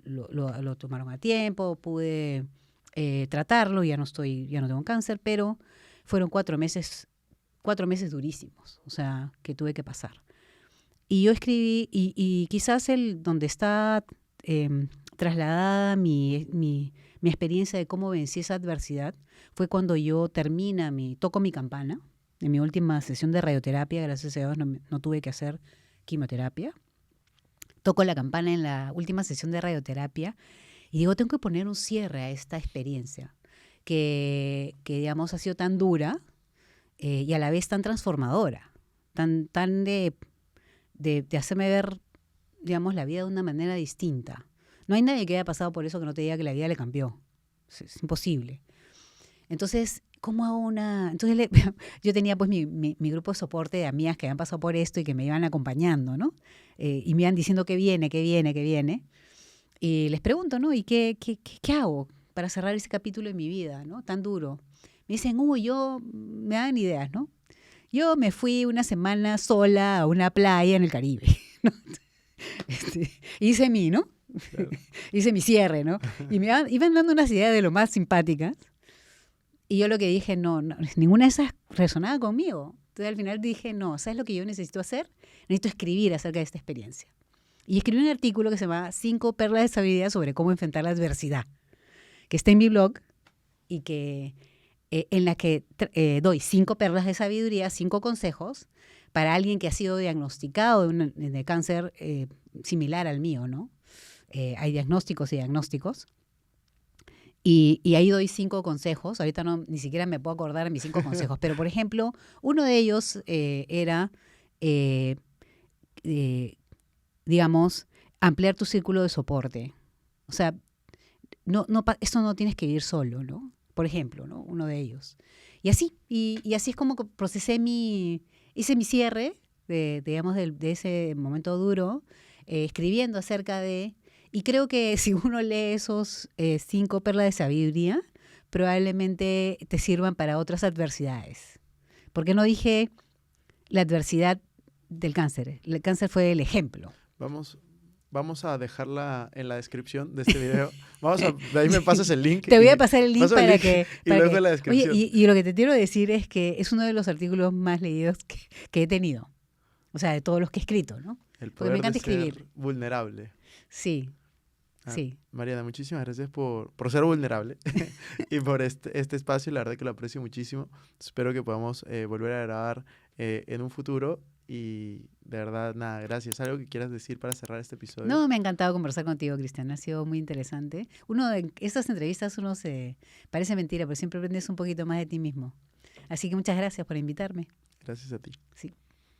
lo tomaron a tiempo, pude tratarlo, ya no tengo cáncer, pero fueron 4 meses durísimos, o sea, que tuve que pasar. Y yo escribí, y quizás donde está trasladada mi experiencia de cómo vencí esa adversidad fue cuando yo toco mi campana, en mi última sesión de radioterapia, gracias a Dios no tuve que hacer quimioterapia. Toco la campana en la última sesión de radioterapia y digo, tengo que poner un cierre a esta experiencia que digamos, ha sido tan dura y a la vez tan transformadora, tan de hacerme ver, digamos, la vida de una manera distinta. No hay nadie que haya pasado por eso que no te diga que la vida le cambió. Es imposible. Entonces, ¿cómo hago Entonces yo tenía pues mi grupo de soporte de amigas que habían pasado por esto y que me iban acompañando, ¿no? Y me iban diciendo que viene. Y les pregunto, ¿no? ¿Y qué hago para cerrar ese capítulo de mi vida, ¿no? Tan duro. Me dicen, me dan ideas, ¿no? Yo me fui una semana sola a una playa en el Caribe, ¿no? Hice ¿no? Claro. Hice mi cierre, ¿no? Y iban dando unas ideas de lo más simpáticas. Y yo lo que dije, no, ninguna de esas resonaba conmigo. Entonces al final dije, no, ¿sabes lo que yo necesito hacer? Necesito escribir acerca de esta experiencia. Y escribí un artículo que se llama 5 perlas de sabiduría sobre cómo enfrentar la adversidad, que está en mi blog y que en la que doy 5 perlas de sabiduría, 5 consejos para alguien que ha sido diagnosticado de cáncer similar al mío, ¿no? Hay diagnósticos y diagnósticos. Y ahí doy 5 consejos. Ahorita ni siquiera me puedo acordar de mis 5 consejos. Pero, por ejemplo, uno de ellos era, digamos, ampliar tu círculo de soporte. O sea, esto no tienes que vivir solo, ¿no? Por ejemplo, ¿no? Uno de ellos. Y así es como que hice mi cierre de ese momento duro, escribiendo acerca de... Y creo que si uno lee esos 5 perlas de sabiduría, probablemente te sirvan para otras adversidades. Porque no dije la adversidad del cáncer. El cáncer fue el ejemplo. Vamos a dejarla en la descripción de este video. De ahí me pasas el link. Te voy a pasar el link para que... Y luego en la descripción. Oye, y lo que te quiero decir es que es uno de los artículos más leídos que he tenido. O sea, de todos los que he escrito, ¿no? El poder me encanta escribir. Vulnerable. Sí. Sí. Mariana, muchísimas gracias por ser vulnerable y por este espacio. La verdad que lo aprecio muchísimo. Espero que podamos volver a grabar en un futuro. Y de verdad, nada, gracias. ¿Algo que quieras decir para cerrar este episodio? No, me ha encantado conversar contigo, Cristian. Ha sido muy interesante. En estas entrevistas uno parece mentira, pero siempre aprendes un poquito más de ti mismo. Así que muchas gracias por invitarme. Gracias a ti. Sí.